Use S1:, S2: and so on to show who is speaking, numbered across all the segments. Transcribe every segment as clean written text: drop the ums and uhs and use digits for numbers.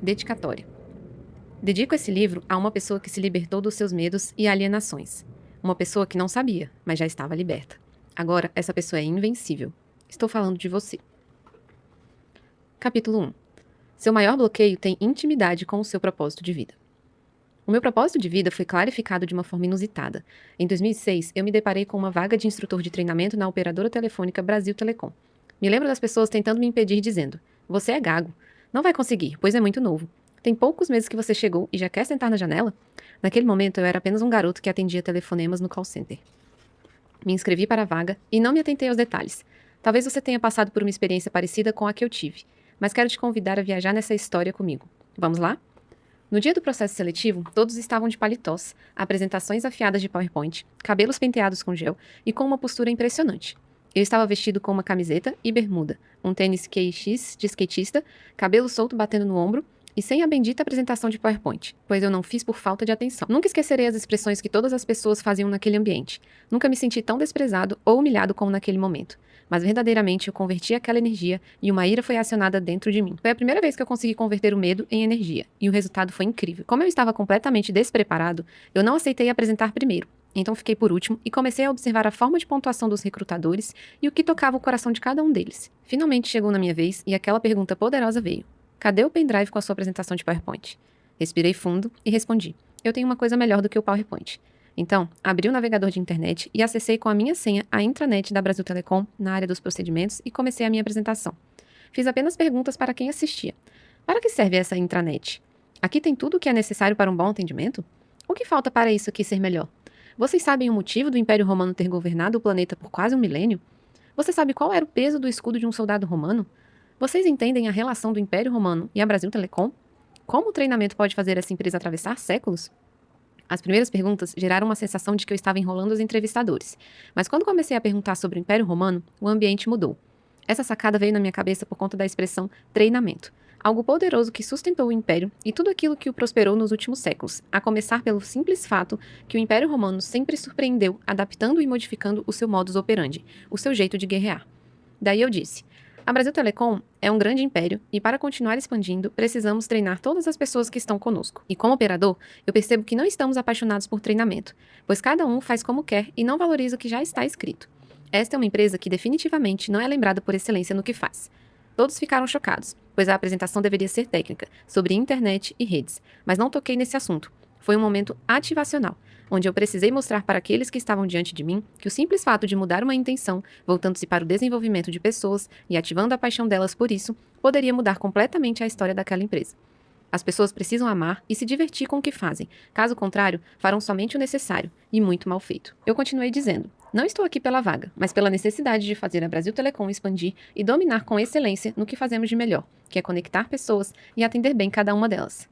S1: Dedicatória. Dedico esse livro a uma pessoa que se libertou dos seus medos e alienações. Uma pessoa que não sabia, mas já estava liberta. Agora, essa pessoa é invencível. Estou falando de você. Capítulo 1. Seu maior bloqueio tem intimidade com o seu propósito de vida. O meu propósito de vida foi clarificado de uma forma inusitada. Em 2006, eu me deparei com uma vaga de instrutor de treinamento na operadora telefônica Brasil Telecom. Me lembro das pessoas tentando me impedir, dizendo: "Você é gago. Não vai conseguir, pois é muito novo. Tem poucos meses que você chegou e já quer sentar na janela?" Naquele momento, eu era apenas um garoto que atendia telefonemas no call center. Me inscrevi para a vaga e não me atentei aos detalhes. Talvez você tenha passado por uma experiência parecida com a que eu tive, mas quero te convidar a viajar nessa história comigo. Vamos lá? No dia do processo seletivo, todos estavam de paletós, apresentações afiadas de PowerPoint, cabelos penteados com gel e com uma postura impressionante. Eu estava vestido com uma camiseta e bermuda, um tênis KX de skatista, cabelo solto batendo no ombro e sem a bendita apresentação de PowerPoint, pois eu não fiz por falta de atenção. Nunca esquecerei as expressões que todas as pessoas faziam naquele ambiente. Nunca me senti tão desprezado ou humilhado como naquele momento. Mas verdadeiramente eu converti aquela energia e uma ira foi acionada dentro de mim. Foi a primeira vez que eu consegui converter o medo em energia, e o resultado foi incrível. Como eu estava completamente despreparado, eu não aceitei apresentar primeiro. Então fiquei por último e comecei a observar a forma de pontuação dos recrutadores e o que tocava o coração de cada um deles. Finalmente chegou na minha vez e aquela pergunta poderosa veio: "Cadê o pendrive com a sua apresentação de PowerPoint?" Respirei fundo e respondi: "Eu tenho uma coisa melhor do que o PowerPoint." Então, abri o navegador de internet e acessei com a minha senha a intranet da Brasil Telecom na área dos procedimentos e comecei a minha apresentação. Fiz apenas perguntas para quem assistia. Para que serve essa intranet? Aqui tem tudo o que é necessário para um bom atendimento? O que falta para isso aqui ser melhor? Vocês sabem o motivo do Império Romano ter governado o planeta por quase 1 milênio? Você sabe qual era o peso do escudo de um soldado romano? Vocês entendem a relação do Império Romano e a Brasil Telecom? Como o treinamento pode fazer essa empresa atravessar séculos? As primeiras perguntas geraram uma sensação de que eu estava enrolando os entrevistadores, mas quando comecei a perguntar sobre o Império Romano, o ambiente mudou. Essa sacada veio na minha cabeça por conta da expressão treinamento, algo poderoso que sustentou o Império e tudo aquilo que o prosperou nos últimos séculos, a começar pelo simples fato que o Império Romano sempre surpreendeu, adaptando e modificando o seu modus operandi, o seu jeito de guerrear. Daí eu disse: "A Brasil Telecom é um grande império e para continuar expandindo, precisamos treinar todas as pessoas que estão conosco. E como operador, eu percebo que não estamos apaixonados por treinamento, pois cada um faz como quer e não valoriza o que já está escrito. Esta é uma empresa que definitivamente não é lembrada por excelência no que faz." Todos ficaram chocados, pois a apresentação deveria ser técnica, sobre internet e redes, mas não toquei nesse assunto. Foi um momento ativacional, onde eu precisei mostrar para aqueles que estavam diante de mim que o simples fato de mudar uma intenção, voltando-se para o desenvolvimento de pessoas e ativando a paixão delas por isso, poderia mudar completamente a história daquela empresa. As pessoas precisam amar e se divertir com o que fazem, caso contrário, farão somente o necessário, e muito mal feito. Eu continuei dizendo: "Não estou aqui pela vaga, mas pela necessidade de fazer a Brasil Telecom expandir e dominar com excelência no que fazemos de melhor, que é conectar pessoas e atender bem cada uma delas."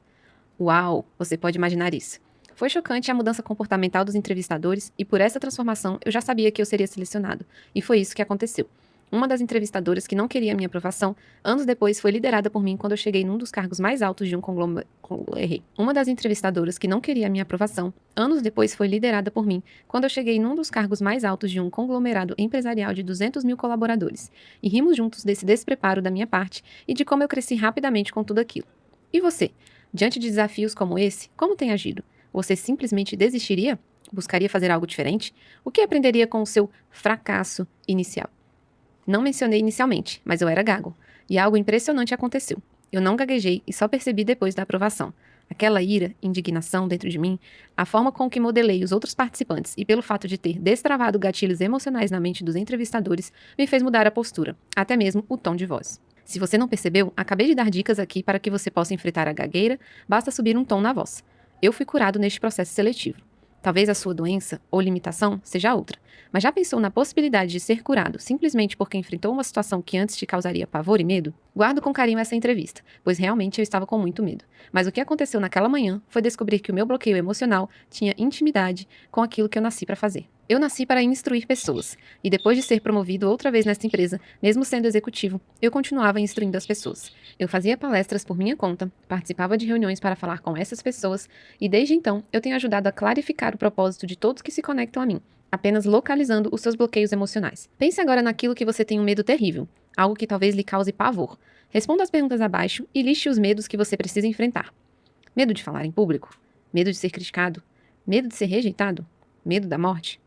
S1: Uau, você pode imaginar isso. Foi chocante a mudança comportamental dos entrevistadores e por essa transformação eu já sabia que eu seria selecionado. E foi isso que aconteceu. Uma das entrevistadoras que não queria a minha aprovação, anos depois foi liderada por mim quando eu cheguei num dos cargos mais altos de um conglomerado. Uma das entrevistadoras que não queria a minha aprovação, anos depois foi liderada por mim quando eu cheguei num dos cargos mais altos de um conglomerado empresarial de 200 mil colaboradores. E rimos juntos desse despreparo da minha parte e de como eu cresci rapidamente com tudo aquilo. E você? Diante de desafios como esse, como tem agido? Você simplesmente desistiria? Buscaria fazer algo diferente? O que aprenderia com o seu fracasso inicial? Não mencionei inicialmente, mas eu era gago. E algo impressionante aconteceu. Eu não gaguejei e só percebi depois da aprovação. Aquela ira, indignação dentro de mim, a forma com que modelei os outros participantes e pelo fato de ter destravado gatilhos emocionais na mente dos entrevistadores, me fez mudar a postura, até mesmo o tom de voz. Se você não percebeu, acabei de dar dicas aqui para que você possa enfrentar a gagueira, basta subir um tom na voz. Eu fui curado neste processo seletivo. Talvez a sua doença ou limitação seja outra, mas já pensou na possibilidade de ser curado simplesmente porque enfrentou uma situação que antes te causaria pavor e medo? Guardo com carinho essa entrevista, pois realmente eu estava com muito medo. Mas o que aconteceu naquela manhã foi descobrir que o meu bloqueio emocional tinha intimidade com aquilo que eu nasci para fazer. Eu nasci para instruir pessoas, e depois de ser promovido outra vez nesta empresa, mesmo sendo executivo, eu continuava instruindo as pessoas. Eu fazia palestras por minha conta, participava de reuniões para falar com essas pessoas, e desde então eu tenho ajudado a clarificar o propósito de todos que se conectam a mim, apenas localizando os seus bloqueios emocionais. Pense agora naquilo que você tem um medo terrível, algo que talvez lhe cause pavor. Responda as perguntas abaixo e liste os medos que você precisa enfrentar. Medo de falar em público? Medo de ser criticado? Medo de ser rejeitado? Medo da morte?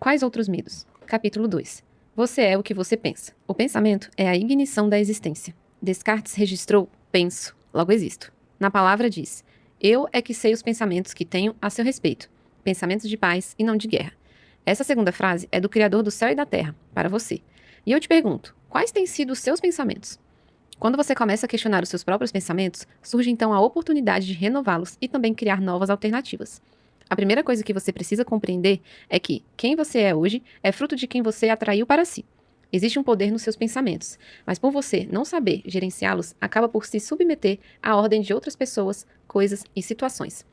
S1: Quais outros medos? Capítulo 2. Você é o que você pensa. O pensamento é a ignição da existência. Descartes registrou: penso, logo existo. Na palavra diz: eu é que sei os pensamentos que tenho a seu respeito. Pensamentos de paz e não de guerra. Essa segunda frase é do Criador do céu e da terra, para você. E eu te pergunto, quais têm sido os seus pensamentos? Quando você começa a questionar os seus próprios pensamentos, surge então a oportunidade de renová-los e também criar novas alternativas. A primeira coisa que você precisa compreender é que quem você é hoje é fruto de quem você atraiu para si. Existe um poder nos seus pensamentos, mas por você não saber gerenciá-los, acaba por se submeter à ordem de outras pessoas, coisas e situações.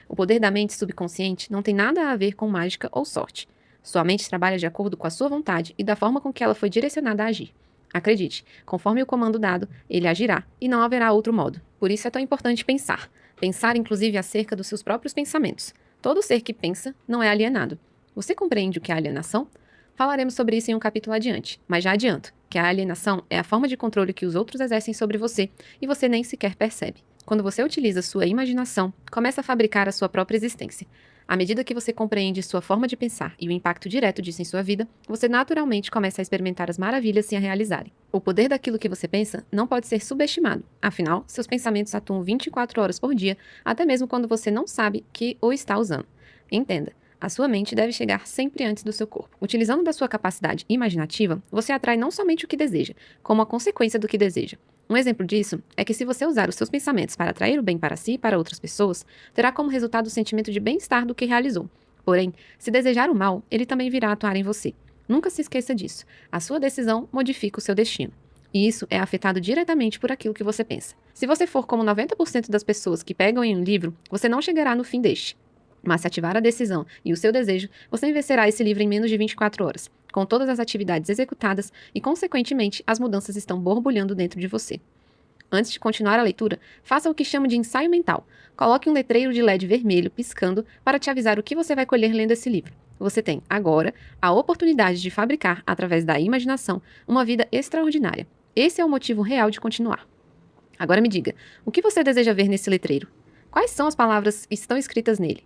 S1: O poder da mente subconsciente não tem nada a ver com mágica ou sorte. Sua mente trabalha de acordo com a sua vontade e da forma com que ela foi direcionada a agir. Acredite, conforme o comando dado, ele agirá e não haverá outro modo. Por isso é tão importante pensar. Pensar inclusive acerca dos seus próprios pensamentos. Todo ser que pensa não é alienado. Você compreende o que é alienação? Falaremos sobre isso em um capítulo adiante, mas já adianto que a alienação é a forma de controle que os outros exercem sobre você e você nem sequer percebe. Quando você utiliza sua imaginação, começa a fabricar a sua própria existência. À medida que você compreende sua forma de pensar e o impacto direto disso em sua vida, você naturalmente começa a experimentar as maravilhas se a realizarem. O poder daquilo que você pensa não pode ser subestimado. Afinal, seus pensamentos atuam 24 horas por dia, até mesmo quando você não sabe que o está usando. Entenda. A sua mente deve chegar sempre antes do seu corpo. Utilizando da sua capacidade imaginativa, você atrai não somente o que deseja, como a consequência do que deseja. Um exemplo disso é que se você usar os seus pensamentos para atrair o bem para si e para outras pessoas, terá como resultado o sentimento de bem-estar do que realizou. Porém, se desejar o mal, ele também virá atuar em você. Nunca se esqueça disso. A sua decisão modifica o seu destino. E isso é afetado diretamente por aquilo que você pensa. Se você for como 90% das pessoas que pegam em um livro, você não chegará no fim deste. Mas se ativar a decisão e o seu desejo, você vencerá esse livro em menos de 24 horas, com todas as atividades executadas e, consequentemente, as mudanças estão borbulhando dentro de você. Antes de continuar a leitura, faça o que chamo de ensaio mental. Coloque um letreiro de LED vermelho piscando para te avisar o que você vai colher lendo esse livro. Você tem, agora, a oportunidade de fabricar, através da imaginação, uma vida extraordinária. Esse é o motivo real de continuar. Agora me diga, o que você deseja ver nesse letreiro? Quais são as palavras que estão escritas nele?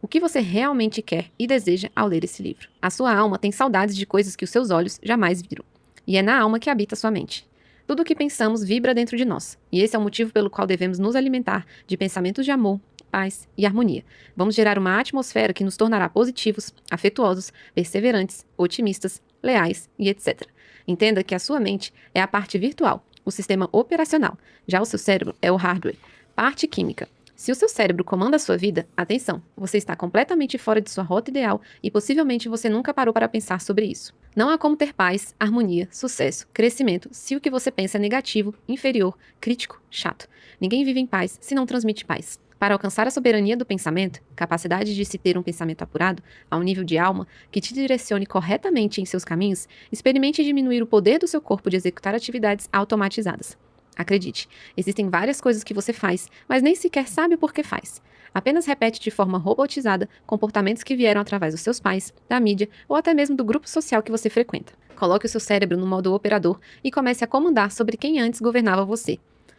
S1: O que você realmente quer e deseja ao ler esse livro? A sua alma tem saudades de coisas que os seus olhos jamais viram. E é na alma que habita sua mente. Tudo o que pensamos vibra dentro de nós. E esse é o motivo pelo qual devemos nos alimentar de pensamentos de amor, paz e harmonia. Vamos gerar uma atmosfera que nos tornará positivos, afetuosos, perseverantes, otimistas, leais e etc. Entenda que a sua mente é a parte virtual, o sistema operacional. Já o seu cérebro é o hardware, parte química. Se o seu cérebro comanda a sua vida, atenção, você está completamente fora de sua rota ideal e possivelmente você nunca parou para pensar sobre isso. Não há como ter paz, harmonia, sucesso, crescimento se o que você pensa é negativo, inferior, crítico, chato. Ninguém vive em paz se não transmite paz. Para alcançar a soberania do pensamento, capacidade de se ter um pensamento apurado, a um nível de alma, que te direcione corretamente em seus caminhos, experimente diminuir o poder do seu corpo de executar atividades automatizadas. Acredite, existem várias coisas que você faz, mas nem sequer sabe o porquê faz. Apenas repete de forma robotizada comportamentos que vieram através dos seus pais, da mídia ou até mesmo do grupo social que você frequenta. Coloque o seu cérebro no modo operador e comece a comandar sobre quem antes governava você.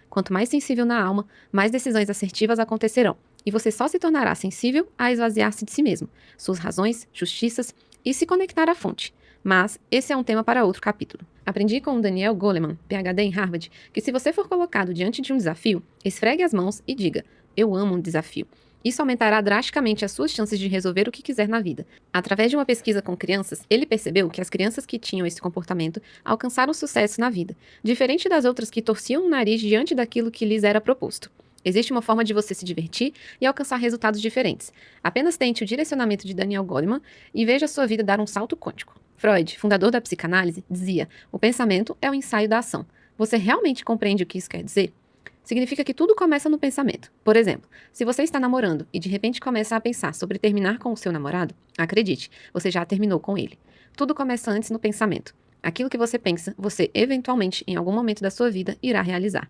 S1: Quanto mais sensível na alma, mais decisões assertivas acontecerão, e você só se tornará sensível a esvaziar-se de si mesmo, suas razões, justiças e se conectar à fonte. Mas esse é um tema para outro capítulo. Aprendi com o Daniel Goleman, PhD em Harvard, que se você for colocado diante de um desafio, esfregue as mãos e diga: eu amo um desafio. Isso aumentará drasticamente as suas chances de resolver o que quiser na vida. Através de uma pesquisa com crianças, ele percebeu que as crianças que tinham esse comportamento alcançaram sucesso na vida, diferente das outras que torciam o nariz diante daquilo que lhes era proposto. Existe uma forma de você se divertir e alcançar resultados diferentes. Apenas tente o direcionamento de Daniel Goleman e veja sua vida dar um salto quântico. Freud, fundador da psicanálise, dizia: o pensamento é o ensaio da ação. Você realmente compreende o que isso quer dizer? Significa que tudo começa no pensamento. Por exemplo, se você está namorando e de repente começa a pensar sobre terminar com o seu namorado, acredite, você já terminou com ele. Tudo começa antes no pensamento. Aquilo que você pensa, você eventualmente, em algum momento da sua vida, irá realizar.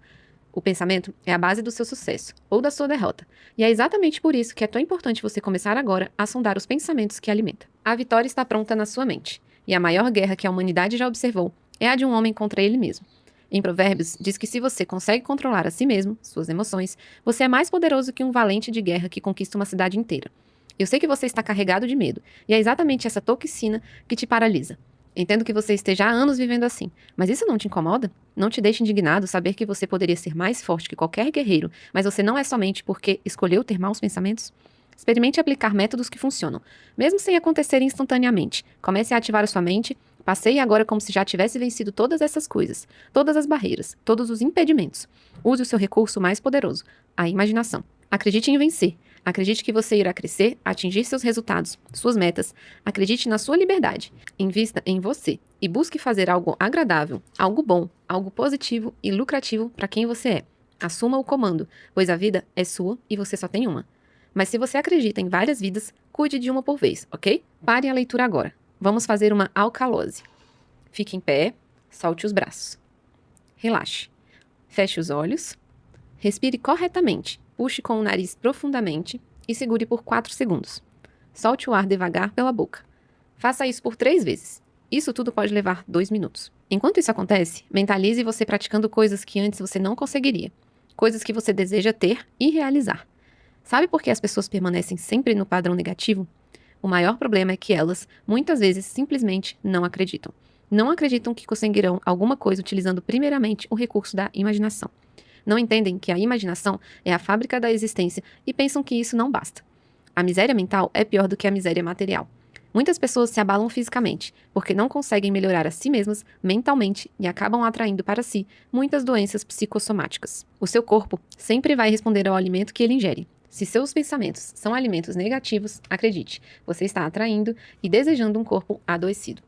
S1: O pensamento é a base do seu sucesso, ou da sua derrota. E é exatamente por isso que é tão importante você começar agora a sondar os pensamentos que alimenta. A vitória está pronta na sua mente. E a maior guerra que a humanidade já observou é a de um homem contra ele mesmo. Em Provérbios, diz que se você consegue controlar a si mesmo, suas emoções, você é mais poderoso que um valente de guerra que conquista uma cidade inteira. Eu sei que você está carregado de medo, e é exatamente essa toxina que te paralisa. Entendo que você esteja há anos vivendo assim, mas isso não te incomoda? Não te deixa indignado saber que você poderia ser mais forte que qualquer guerreiro, mas você não é somente porque escolheu ter maus pensamentos? Experimente aplicar métodos que funcionam, mesmo sem acontecerem instantaneamente. Comece a ativar a sua mente. Passeie agora como se já tivesse vencido todas essas coisas, todas as barreiras, todos os impedimentos. Use o seu recurso mais poderoso, a imaginação. Acredite em vencer. Acredite que você irá crescer, atingir seus resultados, suas metas. Acredite na sua liberdade. Invista em você e busque fazer algo agradável, algo bom, algo positivo e lucrativo para quem você é. Assuma o comando, pois a vida é sua e você só tem uma. Mas se você acredita em várias vidas, cuide de uma por vez, ok? Pare a leitura agora. Vamos fazer uma alcalose. Fique em pé, solte os braços. Relaxe. Feche os olhos. Respire corretamente. Puxe com o nariz profundamente e segure por 4 segundos. Solte o ar devagar pela boca. Faça isso por 3 vezes. Isso tudo pode levar 2 minutos. Enquanto isso acontece, mentalize você praticando coisas que antes você não conseguiria. Coisas que você deseja ter e realizar. Sabe por que as pessoas permanecem sempre no padrão negativo? O maior problema é que elas, muitas vezes, simplesmente não acreditam. Não acreditam que conseguirão alguma coisa utilizando primeiramente o recurso da imaginação. Não entendem que a imaginação é a fábrica da existência e pensam que isso não basta. A miséria mental é pior do que a miséria material. Muitas pessoas se abalam fisicamente, porque não conseguem melhorar a si mesmas mentalmente e acabam atraindo para si muitas doenças psicossomáticas. O seu corpo sempre vai responder ao alimento que ele ingere. Se seus pensamentos são alimentos negativos, acredite, você está atraindo e desejando um corpo adoecido.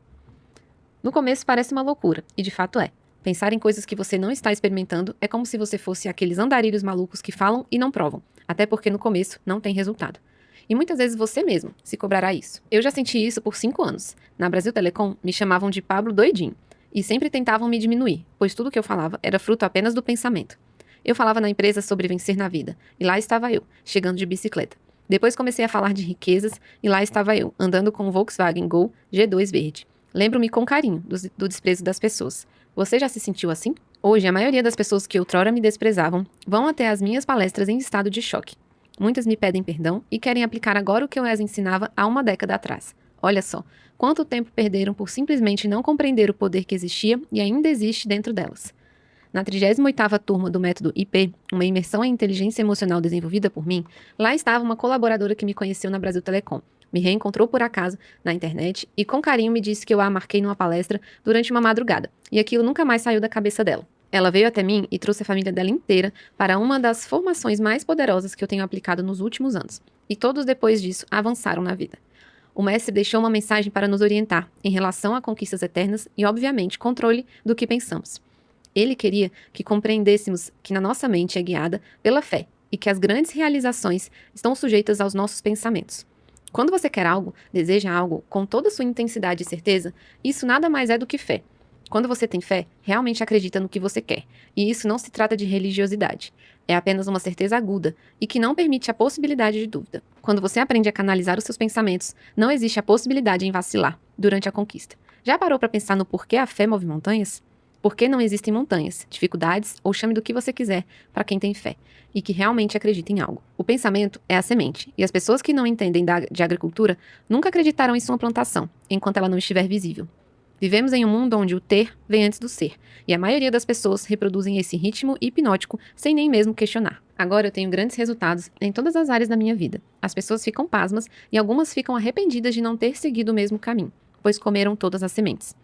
S1: No começo parece uma loucura, e de fato é. Pensar em coisas que você não está experimentando é como se você fosse aqueles andarilhos malucos que falam e não provam, até porque no começo não tem resultado. E muitas vezes você mesmo se cobrará isso. Eu já senti isso por 5 anos. Na Brasil Telecom, me chamavam de Pablo doidinho, e sempre tentavam me diminuir, pois tudo que eu falava era fruto apenas do pensamento. Eu falava na empresa sobre vencer na vida, e lá estava eu, chegando de bicicleta. Depois comecei a falar de riquezas, e lá estava eu, andando com o Volkswagen Gol G2 verde. Lembro-me com carinho do desprezo das pessoas. Você já se sentiu assim? Hoje, a maioria das pessoas que outrora me desprezavam vão até as minhas palestras em estado de choque. Muitas me pedem perdão e querem aplicar agora o que eu as ensinava há uma década atrás. Olha só, quanto tempo perderam por simplesmente não compreender o poder que existia e ainda existe dentro delas. Na 38ª turma do método IP, uma imersão em inteligência emocional desenvolvida por mim, lá estava uma colaboradora que me conheceu na Brasil Telecom. Me reencontrou por acaso na internet e com carinho me disse que eu a marquei numa palestra durante uma madrugada, e aquilo nunca mais saiu da cabeça dela. Ela veio até mim e trouxe a família dela inteira para uma das formações mais poderosas que eu tenho aplicado nos últimos anos, e todos depois disso avançaram na vida. O mestre deixou uma mensagem para nos orientar em relação a conquistas eternas e, obviamente, controle do que pensamos. Ele queria que compreendêssemos que na nossa mente é guiada pela fé e que as grandes realizações estão sujeitas aos nossos pensamentos. Quando você quer algo, deseja algo com toda a sua intensidade e certeza, isso nada mais é do que fé. Quando você tem fé, realmente acredita no que você quer, e isso não se trata de religiosidade. É apenas uma certeza aguda e que não permite a possibilidade de dúvida. Quando você aprende a canalizar os seus pensamentos, não existe a possibilidade em vacilar durante a conquista. Já parou para pensar no porquê a fé move montanhas? Por que não existem montanhas, dificuldades ou chame do que você quiser para quem tem fé e que realmente acredita em algo? O pensamento é a semente, e as pessoas que não entendem de agricultura nunca acreditarão em sua plantação, enquanto ela não estiver visível. Vivemos em um mundo onde o ter vem antes do ser, e a maioria das pessoas reproduzem esse ritmo hipnótico sem nem mesmo questionar. Agora eu tenho grandes resultados em todas as áreas da minha vida. As pessoas ficam pasmas e algumas ficam arrependidas de não ter seguido o mesmo caminho, pois comeram todas as sementes.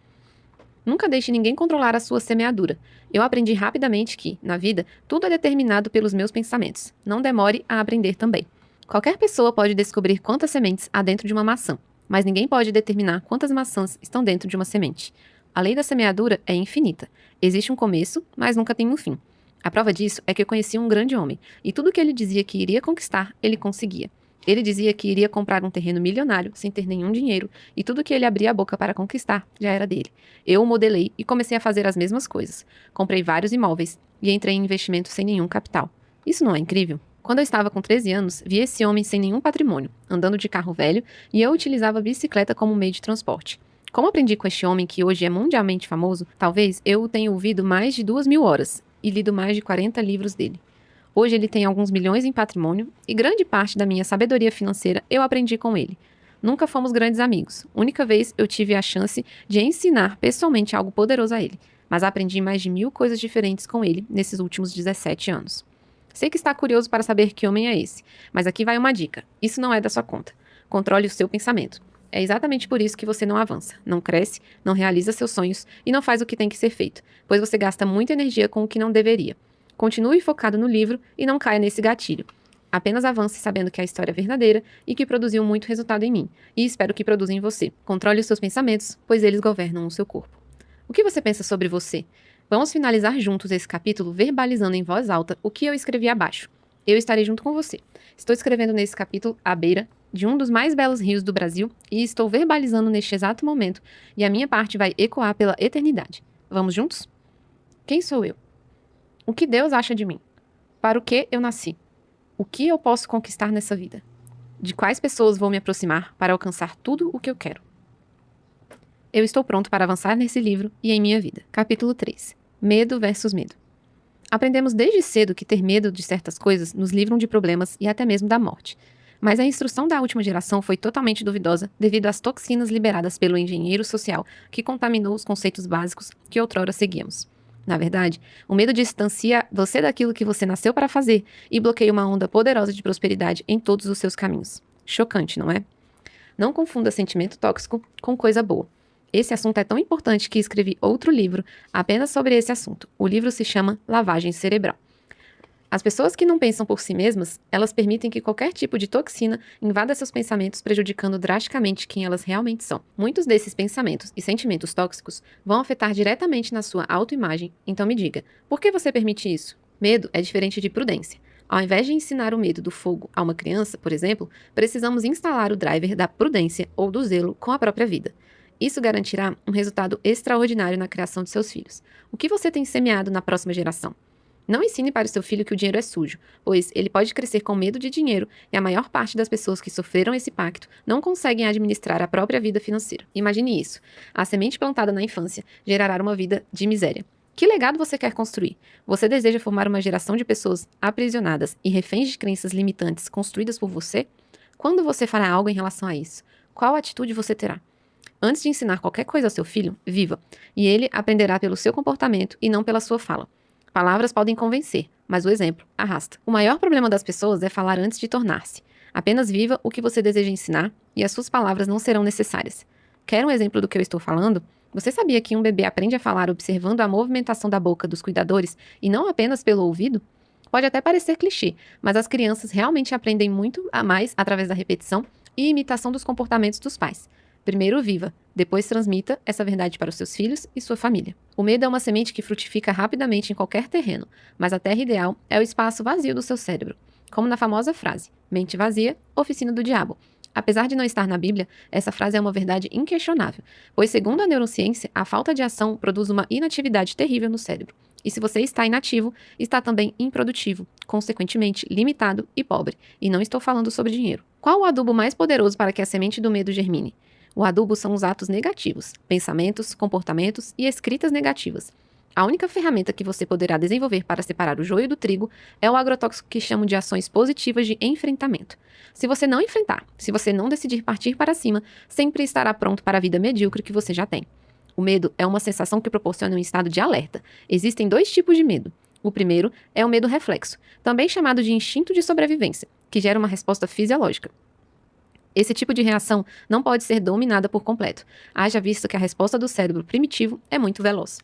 S1: Nunca deixe ninguém controlar a sua semeadura. Eu aprendi rapidamente que, na vida, tudo é determinado pelos meus pensamentos. Não demore a aprender também. Qualquer pessoa pode descobrir quantas sementes há dentro de uma maçã, mas ninguém pode determinar quantas maçãs estão dentro de uma semente. A lei da semeadura é infinita. Existe um começo, mas nunca tem um fim. A prova disso é que eu conheci um grande homem, e tudo que ele dizia que iria conquistar, ele conseguia. Ele dizia que iria comprar um terreno milionário sem ter nenhum dinheiro, e tudo que ele abria a boca para conquistar já era dele. Eu o modelei e comecei a fazer as mesmas coisas. Comprei vários imóveis e entrei em investimento sem nenhum capital. Isso não é incrível? Quando eu estava com 13 anos, vi esse homem sem nenhum patrimônio, andando de carro velho, e eu utilizava a bicicleta como meio de transporte. Como aprendi com este homem que hoje é mundialmente famoso, talvez eu o tenha ouvido mais de 2.000 horas e lido mais de 40 livros dele. Hoje ele tem alguns milhões em patrimônio e grande parte da minha sabedoria financeira eu aprendi com ele. Nunca fomos grandes amigos. Única vez eu tive a chance de ensinar pessoalmente algo poderoso a ele, mas aprendi mais de 1.000 coisas diferentes com ele nesses últimos 17 anos. Sei que está curioso para saber que homem é esse, mas aqui vai uma dica. Isso não é da sua conta. Controle o seu pensamento. É exatamente por isso que você não avança, não cresce, não realiza seus sonhos e não faz o que tem que ser feito, pois você gasta muita energia com o que não deveria. Continue focado no livro e não caia nesse gatilho. Apenas avance sabendo que a história é verdadeira e que produziu muito resultado em mim, e espero que produza em você. Controle os seus pensamentos, pois eles governam o seu corpo. O que você pensa sobre você? Vamos finalizar juntos esse capítulo verbalizando em voz alta o que eu escrevi abaixo. Eu estarei junto com você. Estou escrevendo nesse capítulo à beira de um dos mais belos rios do Brasil e estou verbalizando neste exato momento, e a minha parte vai ecoar pela eternidade. Vamos juntos? Quem sou eu? O que Deus acha de mim? Para o que eu nasci? O que eu posso conquistar nessa vida? De quais pessoas vou me aproximar para alcançar tudo o que eu quero? Eu estou pronto para avançar nesse livro e em minha vida. Capítulo 3. Medo versus medo. Aprendemos desde cedo que ter medo de certas coisas nos livram de problemas e até mesmo da morte. Mas a instrução da última geração foi totalmente duvidosa devido às toxinas liberadas pelo engenheiro social que contaminou os conceitos básicos que outrora seguíamos. Na verdade, o medo distancia você daquilo que você nasceu para fazer e bloqueia uma onda poderosa de prosperidade em todos os seus caminhos. Chocante, não é? Não confunda sentimento tóxico com coisa boa. Esse assunto é tão importante que escrevi outro livro apenas sobre esse assunto. O livro se chama Lavagem Cerebral. As pessoas que não pensam por si mesmas, elas permitem que qualquer tipo de toxina invada seus pensamentos, prejudicando drasticamente quem elas realmente são. Muitos desses pensamentos e sentimentos tóxicos vão afetar diretamente na sua autoimagem, então me diga, por que você permite isso? Medo é diferente de prudência. Ao invés de ensinar o medo do fogo a uma criança, por exemplo, precisamos instalar o driver da prudência ou do zelo com a própria vida. Isso garantirá um resultado extraordinário na criação de seus filhos. O que você tem semeado na próxima geração? Não ensine para o seu filho que o dinheiro é sujo, pois ele pode crescer com medo de dinheiro e a maior parte das pessoas que sofreram esse pacto não conseguem administrar a própria vida financeira. Imagine isso. A semente plantada na infância gerará uma vida de miséria. Que legado você quer construir? Você deseja formar uma geração de pessoas aprisionadas e reféns de crenças limitantes construídas por você? Quando você fará algo em relação a isso? Qual atitude você terá? Antes de ensinar qualquer coisa ao seu filho, viva, e ele aprenderá pelo seu comportamento e não pela sua fala. Palavras podem convencer, mas o exemplo arrasta. O maior problema das pessoas é falar antes de tornar-se. Apenas viva o que você deseja ensinar e as suas palavras não serão necessárias. Quer um exemplo do que eu estou falando? Você sabia que um bebê aprende a falar observando a movimentação da boca dos cuidadores e não apenas pelo ouvido? Pode até parecer clichê, mas as crianças realmente aprendem muito a mais através da repetição e imitação dos comportamentos dos pais. Primeiro viva, depois transmita essa verdade para os seus filhos e sua família. O medo é uma semente que frutifica rapidamente em qualquer terreno, mas a terra ideal é o espaço vazio do seu cérebro. Como na famosa frase, mente vazia, oficina do diabo. Apesar de não estar na Bíblia, essa frase é uma verdade inquestionável, pois segundo a neurociência, a falta de ação produz uma inatividade terrível no cérebro. E se você está inativo, está também improdutivo, consequentemente limitado e pobre. E não estou falando sobre dinheiro. Qual o adubo mais poderoso para que a semente do medo germine? O adubo são os atos negativos, pensamentos, comportamentos e escritas negativas. A única ferramenta que você poderá desenvolver para separar o joio do trigo é o agrotóxico que chamo de ações positivas de enfrentamento. Se você não enfrentar, se você não decidir partir para cima, sempre estará pronto para a vida medíocre que você já tem. O medo é uma sensação que proporciona um estado de alerta. Existem dois tipos de medo. O primeiro é o medo reflexo, também chamado de instinto de sobrevivência, que gera uma resposta fisiológica. Esse tipo de reação não pode ser dominada por completo, haja visto que a resposta do cérebro primitivo é muito veloz.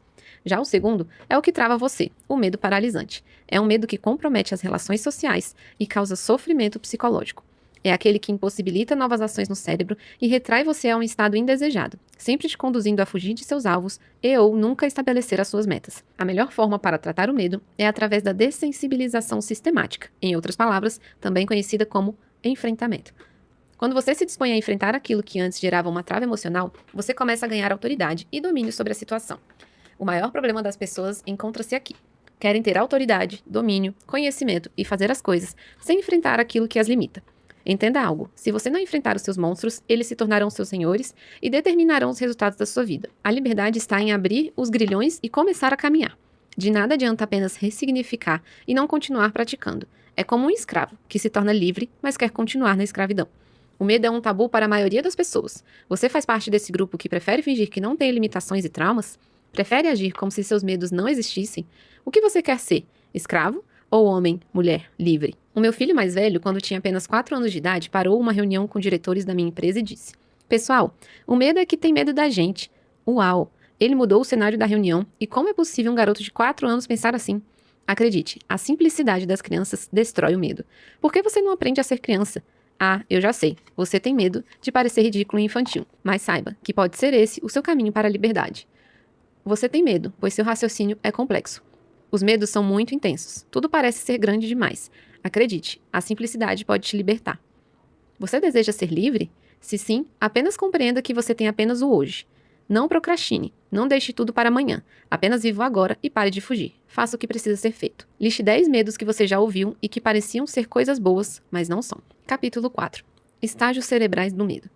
S1: Já o segundo é o que trava você, o medo paralisante. É um medo que compromete as relações sociais e causa sofrimento psicológico. É aquele que impossibilita novas ações no cérebro e retrai você a um estado indesejado, sempre te conduzindo a fugir de seus alvos e ou nunca estabelecer as suas metas. A melhor forma para tratar o medo é através da dessensibilização sistemática, em outras palavras, também conhecida como enfrentamento. Quando você se dispõe a enfrentar aquilo que antes gerava uma trava emocional, você começa a ganhar autoridade e domínio sobre a situação. O maior problema das pessoas encontra-se aqui. Querem ter autoridade, domínio, conhecimento e fazer as coisas sem enfrentar aquilo que as limita. Entenda algo: se você não enfrentar os seus monstros, eles se tornarão seus senhores e determinarão os resultados da sua vida. A liberdade está em abrir os grilhões e começar a caminhar. De nada adianta apenas ressignificar e não continuar praticando. É como um escravo, que se torna livre, mas quer continuar na escravidão. O medo é um tabu para a maioria das pessoas. Você faz parte desse grupo que prefere fingir que não tem limitações e traumas? Prefere agir como se seus medos não existissem? O que você quer ser? Escravo ou homem, mulher, livre? O meu filho mais velho, quando tinha apenas 4 anos de idade, parou uma reunião com diretores da minha empresa e disse: Pessoal, o medo é que tem medo da gente. Uau! Ele mudou o cenário da reunião e como é possível um garoto de 4 anos pensar assim? Acredite, a simplicidade das crianças destrói o medo. Por que você não aprende a ser criança? Ah, eu já sei. Você tem medo de parecer ridículo e infantil. Mas saiba que pode ser esse o seu caminho para a liberdade. Você tem medo, pois seu raciocínio é complexo. Os medos são muito intensos. Tudo parece ser grande demais. Acredite, a simplicidade pode te libertar. Você deseja ser livre? Se sim, apenas compreenda que você tem apenas o hoje. Não procrastine. Não deixe tudo para amanhã. Apenas viva o agora e pare de fugir. Faça o que precisa ser feito. Liste 10 medos que você já ouviu e que pareciam ser coisas boas, mas não são. Capítulo 4. Estágios cerebrais do medo.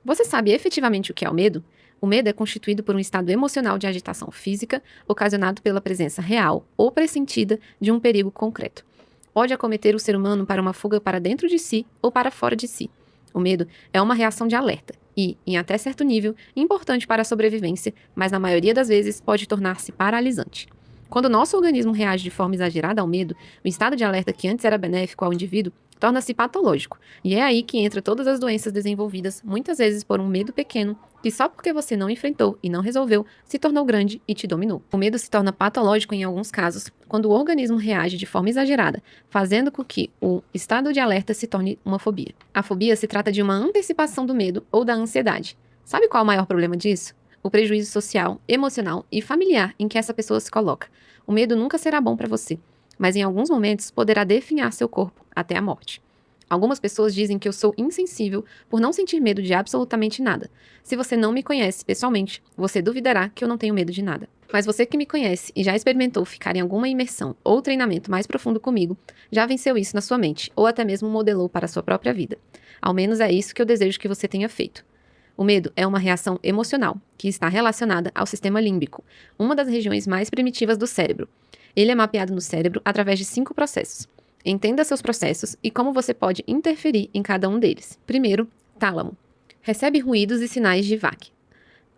S1: Você sabe efetivamente o que é o medo? O medo é constituído por um estado emocional de agitação física, ocasionado pela presença real ou pressentida de um perigo concreto. Pode acometer o ser humano para uma fuga para dentro de si ou para fora de si. O medo é uma reação de alerta e, em até certo nível, importante para a sobrevivência, mas na maioria das vezes pode tornar-se paralisante. Quando o nosso organismo reage de forma exagerada ao medo, o estado de alerta que antes era benéfico ao indivíduo torna-se patológico, e é aí que entra todas as doenças desenvolvidas, muitas vezes por um medo pequeno, que só porque você não enfrentou e não resolveu, se tornou grande e te dominou. O medo se torna patológico em alguns casos, quando o organismo reage de forma exagerada, fazendo com que o estado de alerta se torne uma fobia. A fobia se trata de uma antecipação do medo ou da ansiedade. Sabe qual é o maior problema disso? O prejuízo social, emocional e familiar em que essa pessoa se coloca. O medo nunca será bom para você, mas em alguns momentos poderá definhar seu corpo até a morte. Algumas pessoas dizem que eu sou insensível por não sentir medo de absolutamente nada. Se você não me conhece pessoalmente, você duvidará que eu não tenho medo de nada. Mas você que me conhece e já experimentou ficar em alguma imersão ou treinamento mais profundo comigo, já venceu isso na sua mente, ou até mesmo modelou para a sua própria vida. Ao menos é isso que eu desejo que você tenha feito. O medo é uma reação emocional, que está relacionada ao sistema límbico, uma das regiões mais primitivas do cérebro. Ele é mapeado no cérebro através de 5 processos. Entenda seus processos e como você pode interferir em cada um deles. Primeiro, tálamo. Recebe ruídos e sinais de VAC.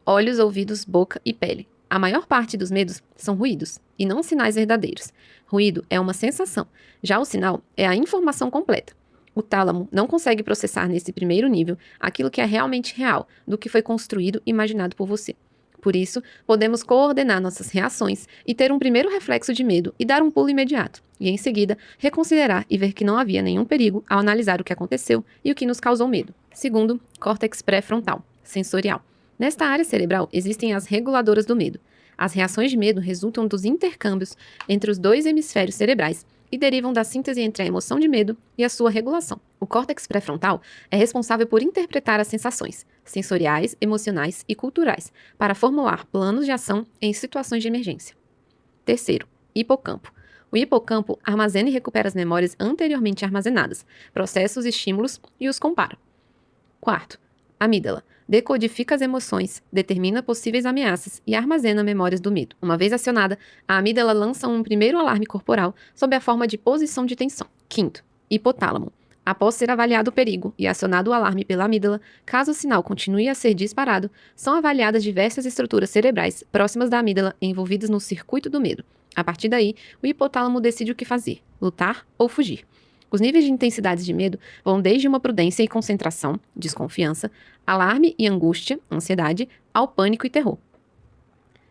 S1: Olhos, ouvidos, boca e pele. A maior parte dos medos são ruídos, e não sinais verdadeiros. Ruído é uma sensação, já o sinal é a informação completa. O tálamo não consegue processar nesse primeiro nível aquilo que é realmente real, do que foi construído e imaginado por você. Por isso, podemos coordenar nossas reações e ter um primeiro reflexo de medo e dar um pulo imediato, e em seguida, reconsiderar e ver que não havia nenhum perigo ao analisar o que aconteceu e o que nos causou medo. Segundo, córtex pré-frontal, sensorial. Nesta área cerebral existem as reguladoras do medo. As reações de medo resultam dos intercâmbios entre os 2 hemisférios cerebrais e derivam da síntese entre a emoção de medo e a sua regulação. O córtex pré-frontal é responsável por interpretar as sensações sensoriais, emocionais e culturais para formular planos de ação em situações de emergência. Terceiro, hipocampo. O hipocampo armazena e recupera as memórias anteriormente armazenadas, processa os estímulos e os compara. Quarto, amígdala. Decodifica as emoções, determina possíveis ameaças e armazena memórias do medo. Uma vez acionada, a amígdala lança um primeiro alarme corporal sob a forma de posição de tensão. Quinto, hipotálamo. Após ser avaliado o perigo e acionado o alarme pela amígdala, caso o sinal continue a ser disparado, são avaliadas diversas estruturas cerebrais próximas da amígdala envolvidas no circuito do medo. A partir daí, o hipotálamo decide o que fazer, lutar ou fugir. Os níveis de intensidade de medo vão desde uma prudência e concentração, desconfiança, alarme e angústia, ansiedade, ao pânico e terror.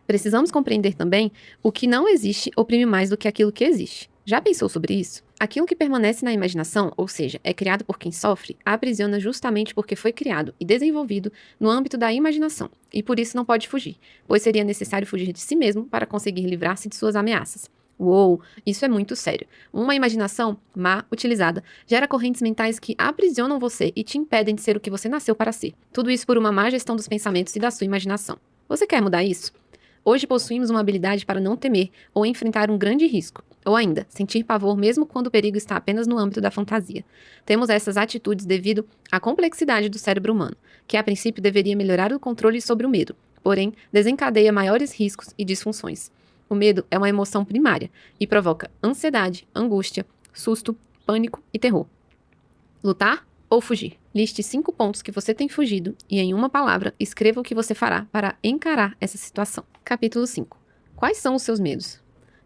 S1: Precisamos compreender também o que não existe oprime mais do que aquilo que existe. Já pensou sobre isso? Aquilo que permanece na imaginação, ou seja, é criado por quem sofre, aprisiona justamente porque foi criado e desenvolvido no âmbito da imaginação, e por isso não pode fugir, pois seria necessário fugir de si mesmo para conseguir livrar-se de suas ameaças. Uou, isso é muito sério. Uma imaginação má utilizada gera correntes mentais que aprisionam você e te impedem de ser o que você nasceu para ser. Tudo isso por uma má gestão dos pensamentos e da sua imaginação. Você quer mudar isso? Hoje possuímos uma habilidade para não temer ou enfrentar um grande risco. Ou ainda, sentir pavor mesmo quando o perigo está apenas no âmbito da fantasia. Temos essas atitudes devido à complexidade do cérebro humano, que a princípio deveria melhorar o controle sobre o medo, porém desencadeia maiores riscos e disfunções. O medo é uma emoção primária e provoca ansiedade, angústia, susto, pânico e terror. Lutar ou fugir? Liste 5 pontos que você tem fugido e, em uma palavra, escreva o que você fará para encarar essa situação. Capítulo 5. Quais são os seus medos?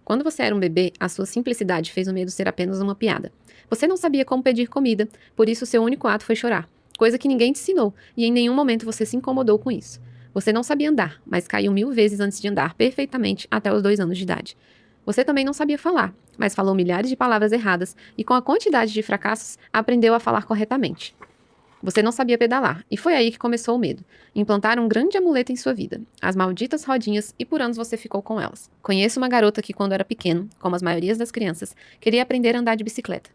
S1: Quando você era um bebê, a sua simplicidade fez o medo ser apenas uma piada. Você não sabia como pedir comida, por isso seu único ato foi chorar, coisa que ninguém te ensinou, e em nenhum momento você se incomodou com isso. Você não sabia andar, mas caiu 1000 vezes antes de andar perfeitamente até os 2 anos de idade. Você também não sabia falar, mas falou milhares de palavras erradas e, com a quantidade de fracassos, aprendeu a falar corretamente. Você não sabia pedalar, e foi aí que começou o medo. Implantaram um grande amuleto em sua vida, as malditas rodinhas, e por anos você ficou com elas. Conheço uma garota que, quando era pequeno, como as maiorias das crianças, queria aprender a andar de bicicleta.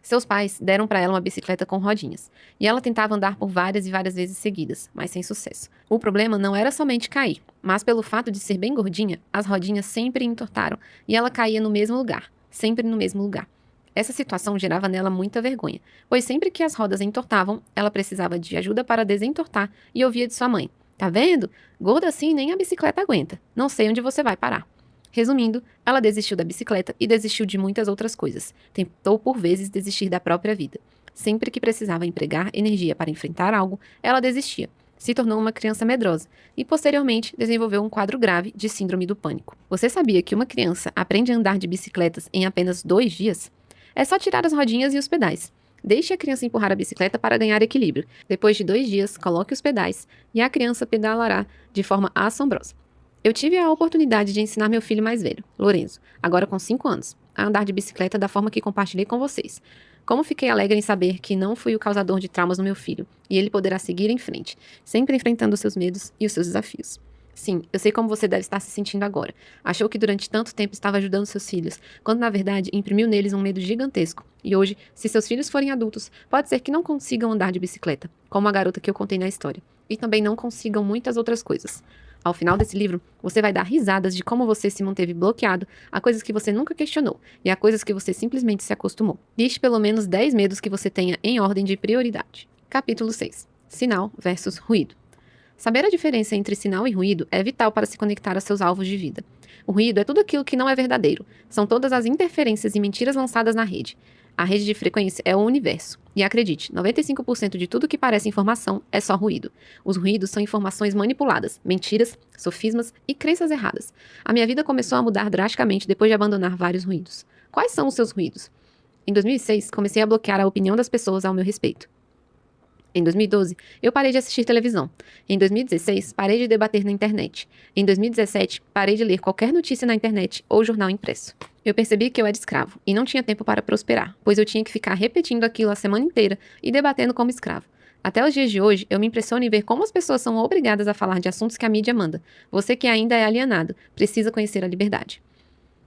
S1: Seus pais deram para ela uma bicicleta com rodinhas, e ela tentava andar por várias e várias vezes seguidas, mas sem sucesso. O problema não era somente cair, mas pelo fato de ser bem gordinha, as rodinhas sempre entortaram, e ela caía no mesmo lugar, sempre no mesmo lugar. Essa situação gerava nela muita vergonha, pois sempre que as rodas entortavam, ela precisava de ajuda para desentortar e ouvia de sua mãe: "Tá vendo? Gorda assim nem a bicicleta aguenta. Não sei onde você vai parar." Resumindo, ela desistiu da bicicleta e desistiu de muitas outras coisas. Tentou por vezes desistir da própria vida. Sempre que precisava empregar energia para enfrentar algo, ela desistia. Se tornou uma criança medrosa e, posteriormente, desenvolveu um quadro grave de síndrome do pânico. Você sabia que uma criança aprende a andar de bicicletas em apenas 2 dias? É só tirar as rodinhas e os pedais. Deixe a criança empurrar a bicicleta para ganhar equilíbrio. Depois de 2 dias, coloque os pedais e a criança pedalará de forma assombrosa. Eu tive a oportunidade de ensinar meu filho mais velho, Lorenzo, agora com 5 anos, a andar de bicicleta da forma que compartilhei com vocês. Como fiquei alegre em saber que não fui o causador de traumas no meu filho, e ele poderá seguir em frente, sempre enfrentando os seus medos e os seus desafios. Sim, eu sei como você deve estar se sentindo agora. Achou que durante tanto tempo estava ajudando seus filhos, quando na verdade imprimiu neles um medo gigantesco. E hoje, se seus filhos forem adultos, pode ser que não consigam andar de bicicleta, como a garota que eu contei na história, e também não consigam muitas outras coisas. Ao final desse livro, você vai dar risadas de como você se manteve bloqueado a coisas que você nunca questionou e a coisas que você simplesmente se acostumou. Liste pelo menos 10 medos que você tenha em ordem de prioridade. Capítulo 6. Sinal versus ruído. Saber a diferença entre sinal e ruído é vital para se conectar a seus alvos de vida. O ruído é tudo aquilo que não é verdadeiro. São todas as interferências e mentiras lançadas na rede. A rede de frequência é o universo. E acredite, 95% de tudo que parece informação é só ruído. Os ruídos são informações manipuladas, mentiras, sofismas e crenças erradas. A minha vida começou a mudar drasticamente depois de abandonar vários ruídos. Quais são os seus ruídos? Em 2006, comecei a bloquear a opinião das pessoas ao meu respeito. Em 2012, eu parei de assistir televisão. Em 2016, parei de debater na internet. Em 2017, parei de ler qualquer notícia na internet ou jornal impresso. Eu percebi que eu era escravo e não tinha tempo para prosperar, pois eu tinha que ficar repetindo aquilo a semana inteira e debatendo como escravo. Até os dias de hoje, eu me impressiono em ver como as pessoas são obrigadas a falar de assuntos que a mídia manda. Você que ainda é alienado, precisa conhecer a liberdade.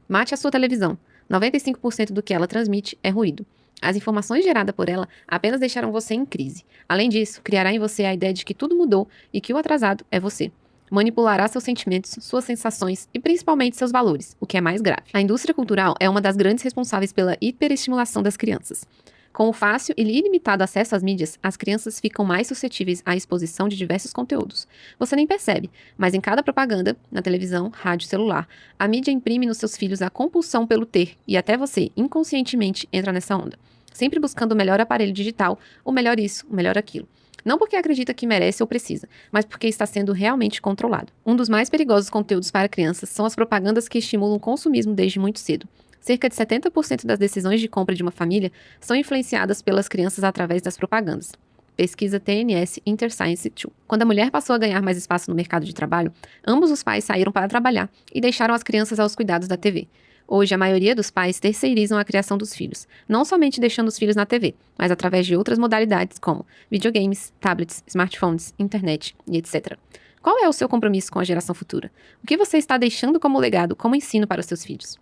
S1: Mate a sua televisão. 95% do que ela transmite é ruído. As informações geradas por ela apenas deixarão você em crise. Além disso, criará em você a ideia de que tudo mudou e que o atrasado é você. Manipulará seus sentimentos, suas sensações e principalmente seus valores, o que é mais grave. A indústria cultural é uma das grandes responsáveis pela hiperestimulação das crianças. Com o fácil e ilimitado acesso às mídias, as crianças ficam mais suscetíveis à exposição de diversos conteúdos. Você nem percebe, mas em cada propaganda, na televisão, rádio, celular, a mídia imprime nos seus filhos a compulsão pelo ter, e até você, inconscientemente, entra nessa onda. Sempre buscando o melhor aparelho digital, o melhor isso, o melhor aquilo. Não porque acredita que merece ou precisa, mas porque está sendo realmente controlado. Um dos mais perigosos conteúdos para crianças são as propagandas que estimulam o consumismo desde muito cedo. Cerca de 70% das decisões de compra de uma família são influenciadas pelas crianças através das propagandas. Pesquisa TNS Interscience 2. Quando a mulher passou a ganhar mais espaço no mercado de trabalho, ambos os pais saíram para trabalhar e deixaram as crianças aos cuidados da TV. Hoje, a maioria dos pais terceirizam a criação dos filhos, não somente deixando os filhos na TV, mas através de outras modalidades como videogames, tablets, smartphones, internet e etc. Qual é o seu compromisso com a geração futura? O que você está deixando como legado, como ensino para os seus filhos?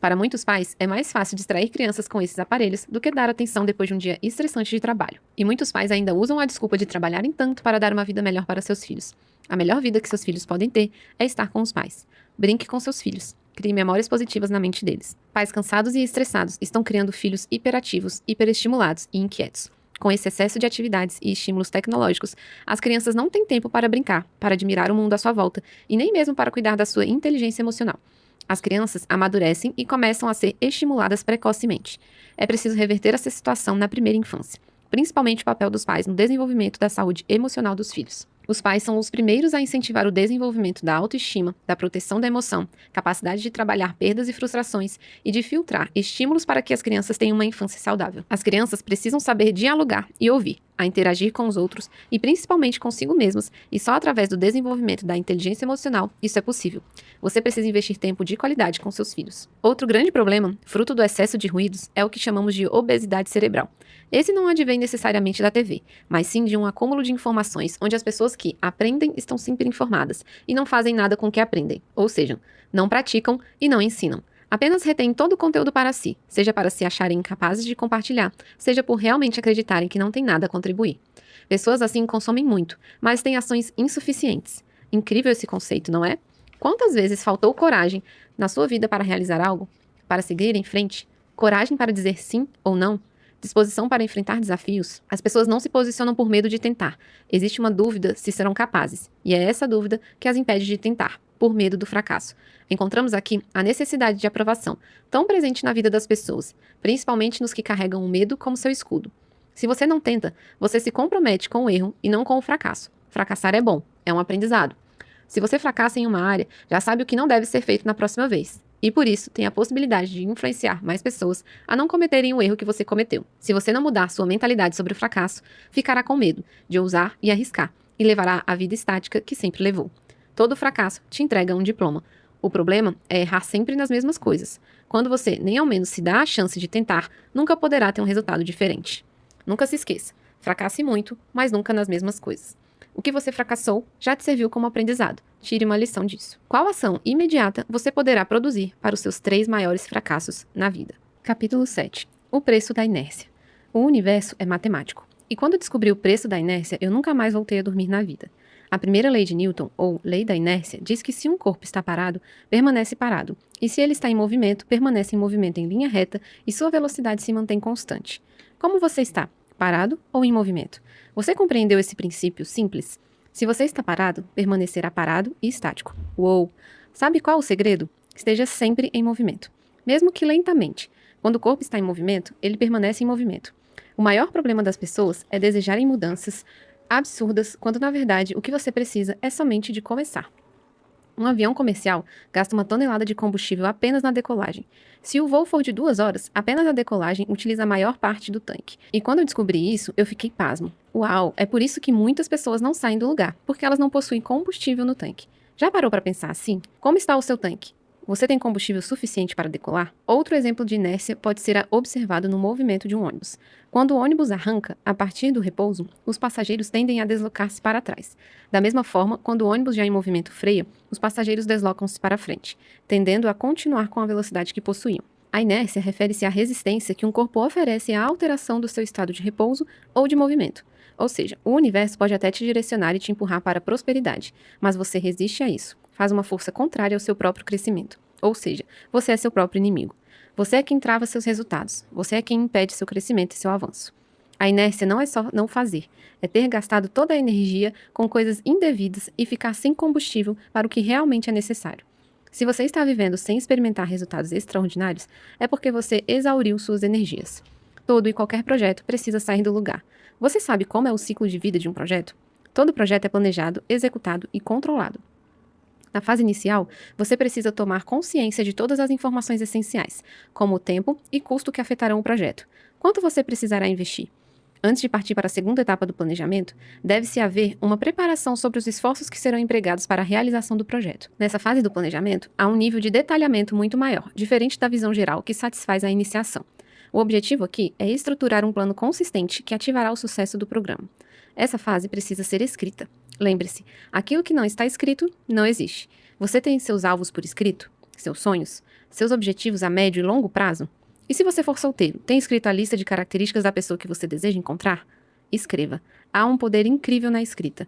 S1: Para muitos pais, é mais fácil distrair crianças com esses aparelhos do que dar atenção depois de um dia estressante de trabalho. E muitos pais ainda usam a desculpa de trabalharem tanto para dar uma vida melhor para seus filhos. A melhor vida que seus filhos podem ter é estar com os pais. Brinque com seus filhos. crie memórias positivas na mente deles. Pais cansados e estressados estão criando filhos hiperativos, hiperestimulados e inquietos. Com esse excesso de atividades e estímulos tecnológicos, as crianças não têm tempo para brincar, para admirar o mundo à sua volta e nem mesmo para cuidar da sua inteligência emocional. As crianças amadurecem e começam a ser estimuladas precocemente. É preciso reverter essa situação na primeira infância, principalmente o papel dos pais no desenvolvimento da saúde emocional dos filhos. Os pais são os primeiros a incentivar o desenvolvimento da autoestima, da proteção da emoção, capacidade de trabalhar perdas e frustrações e de filtrar estímulos para que as crianças tenham uma infância saudável. As crianças precisam saber dialogar e ouvir, a interagir com os outros e principalmente consigo mesmas, e só através do desenvolvimento da inteligência emocional isso é possível. Você precisa investir tempo de qualidade com seus filhos. Outro grande problema, fruto do excesso de ruídos, é o que chamamos de obesidade cerebral. Esse não advém necessariamente da TV, mas sim de um acúmulo de informações onde as pessoas que aprendem estão sempre informadas e não fazem nada com o que aprendem, ou seja, não praticam e não ensinam. Apenas retêm todo o conteúdo para si, seja para se acharem incapazes de compartilhar, seja por realmente acreditarem que não tem nada a contribuir. Pessoas assim consomem muito, mas têm ações insuficientes. Incrível esse conceito, não é? Quantas vezes faltou coragem na sua vida para realizar algo? Para seguir em frente? Coragem para dizer sim ou não? Disposição para enfrentar desafios? As pessoas não se posicionam por medo de tentar. Existe uma dúvida se serão capazes, e é essa dúvida que as impede de tentar, por medo do fracasso. Encontramos aqui a necessidade de aprovação, tão presente na vida das pessoas, principalmente nos que carregam o medo como seu escudo. Se você não tenta, você se compromete com o erro e não com o fracasso. Fracassar é bom, é um aprendizado. Se você fracassa em uma área, já sabe o que não deve ser feito na próxima vez. E por isso, tem a possibilidade de influenciar mais pessoas a não cometerem o erro que você cometeu. Se você não mudar sua mentalidade sobre o fracasso, ficará com medo de ousar e arriscar, e levará a vida estática que sempre levou. Todo fracasso te entrega um diploma. O problema é errar sempre nas mesmas coisas. Quando você nem ao menos se dá a chance de tentar, nunca poderá ter um resultado diferente. Nunca se esqueça, fracasse muito, mas nunca nas mesmas coisas. O que você fracassou já te serviu como aprendizado. Tire uma lição disso. Qual ação imediata você poderá produzir para os seus 3 maiores fracassos na vida? Capítulo 7. O preço da inércia. O universo é matemático. E quando eu descobri o preço da inércia, eu nunca mais voltei a dormir na vida. A primeira lei de Newton, ou lei da inércia, diz que se um corpo está parado, permanece parado. E se ele está em movimento, permanece em movimento em linha reta e sua velocidade se mantém constante. Como você está? Parado ou em movimento? Você compreendeu esse princípio simples? Se você está parado, permanecerá parado e estático. Uou! Sabe qual o segredo? Esteja sempre em movimento. Mesmo que lentamente. Quando o corpo está em movimento, ele permanece em movimento. O maior problema das pessoas é desejarem mudanças absurdas, quando na verdade o que você precisa é somente de começar. Um avião comercial gasta 1 tonelada de combustível apenas na decolagem. Se o voo for de 2 horas, apenas a decolagem utiliza a maior parte do tanque. E quando eu descobri isso, eu fiquei pasmo. Uau, é por isso que muitas pessoas não saem do lugar, porque elas não possuem combustível no tanque. Já parou para pensar assim? Como está o seu tanque? Você tem combustível suficiente para decolar? Outro exemplo de inércia pode ser observado no movimento de um ônibus. Quando o ônibus arranca, a partir do repouso, os passageiros tendem a deslocar-se para trás. Da mesma forma, quando o ônibus já em movimento freia, os passageiros deslocam-se para frente, tendendo a continuar com a velocidade que possuíam. A inércia refere-se à resistência que um corpo oferece à alteração do seu estado de repouso ou de movimento. Ou seja, o universo pode até te direcionar e te empurrar para a prosperidade, mas você resiste a isso. Faz uma força contrária ao seu próprio crescimento. Ou seja, você é seu próprio inimigo. Você é quem trava seus resultados. Você é quem impede seu crescimento e seu avanço. A inércia não é só não fazer, é ter gastado toda a energia com coisas indevidas e ficar sem combustível para o que realmente é necessário. Se você está vivendo sem experimentar resultados extraordinários, é porque você exauriu suas energias. Todo e qualquer projeto precisa sair do lugar. Você sabe como é o ciclo de vida de um projeto? Todo projeto é planejado, executado e controlado. Na fase inicial, você precisa tomar consciência de todas as informações essenciais, como o tempo e custo que afetarão o projeto. Quanto você precisará investir? Antes de partir para a segunda etapa do planejamento, deve-se haver uma preparação sobre os esforços que serão empregados para a realização do projeto. Nessa fase do planejamento, há um nível de detalhamento muito maior, diferente da visão geral que satisfaz a iniciação. O objetivo aqui é estruturar um plano consistente que ativará o sucesso do programa. Essa fase precisa ser escrita. Lembre-se, aquilo que não está escrito não existe. Você tem seus alvos por escrito? Seus sonhos? Seus objetivos a médio e longo prazo? E se você for solteiro, tem escrito a lista de características da pessoa que você deseja encontrar? Escreva. Há um poder incrível na escrita.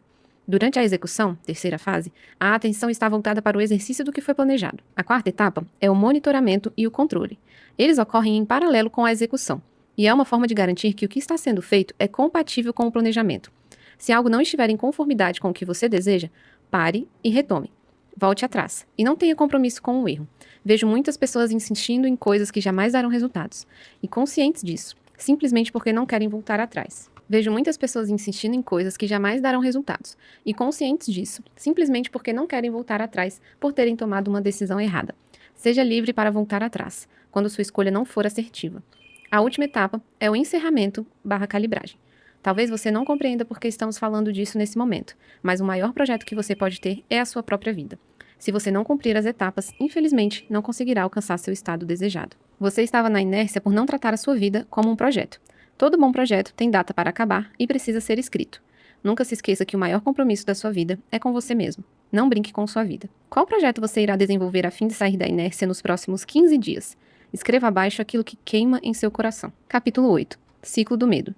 S1: Durante a execução, terceira fase, a atenção está voltada para o exercício do que foi planejado. A quarta etapa é o monitoramento e o controle. Eles ocorrem em paralelo com a execução, e é uma forma de garantir que o que está sendo feito é compatível com o planejamento. Se algo não estiver em conformidade com o que você deseja, pare e retome. Volte atrás, e não tenha compromisso com o erro. Vejo muitas pessoas insistindo em coisas que jamais darão resultados, e conscientes disso, simplesmente porque não querem voltar atrás. Vejo muitas pessoas insistindo em coisas que jamais darão resultados, e conscientes disso, simplesmente porque não querem voltar atrás por terem tomado uma decisão errada. Seja livre para voltar atrás, quando sua escolha não for assertiva. A última etapa é o encerramento/calibragem. Talvez você não compreenda porque estamos falando disso nesse momento, mas o maior projeto que você pode ter é a sua própria vida. Se você não cumprir as etapas, infelizmente, não conseguirá alcançar seu estado desejado. Você estava na inércia por não tratar a sua vida como um projeto. Todo bom projeto tem data para acabar e precisa ser escrito. Nunca se esqueça que o maior compromisso da sua vida é com você mesmo. Não brinque com sua vida. Qual projeto você irá desenvolver a fim de sair da inércia nos próximos 15 dias? Escreva abaixo aquilo que queima em seu coração. Capítulo 8. Ciclo do medo.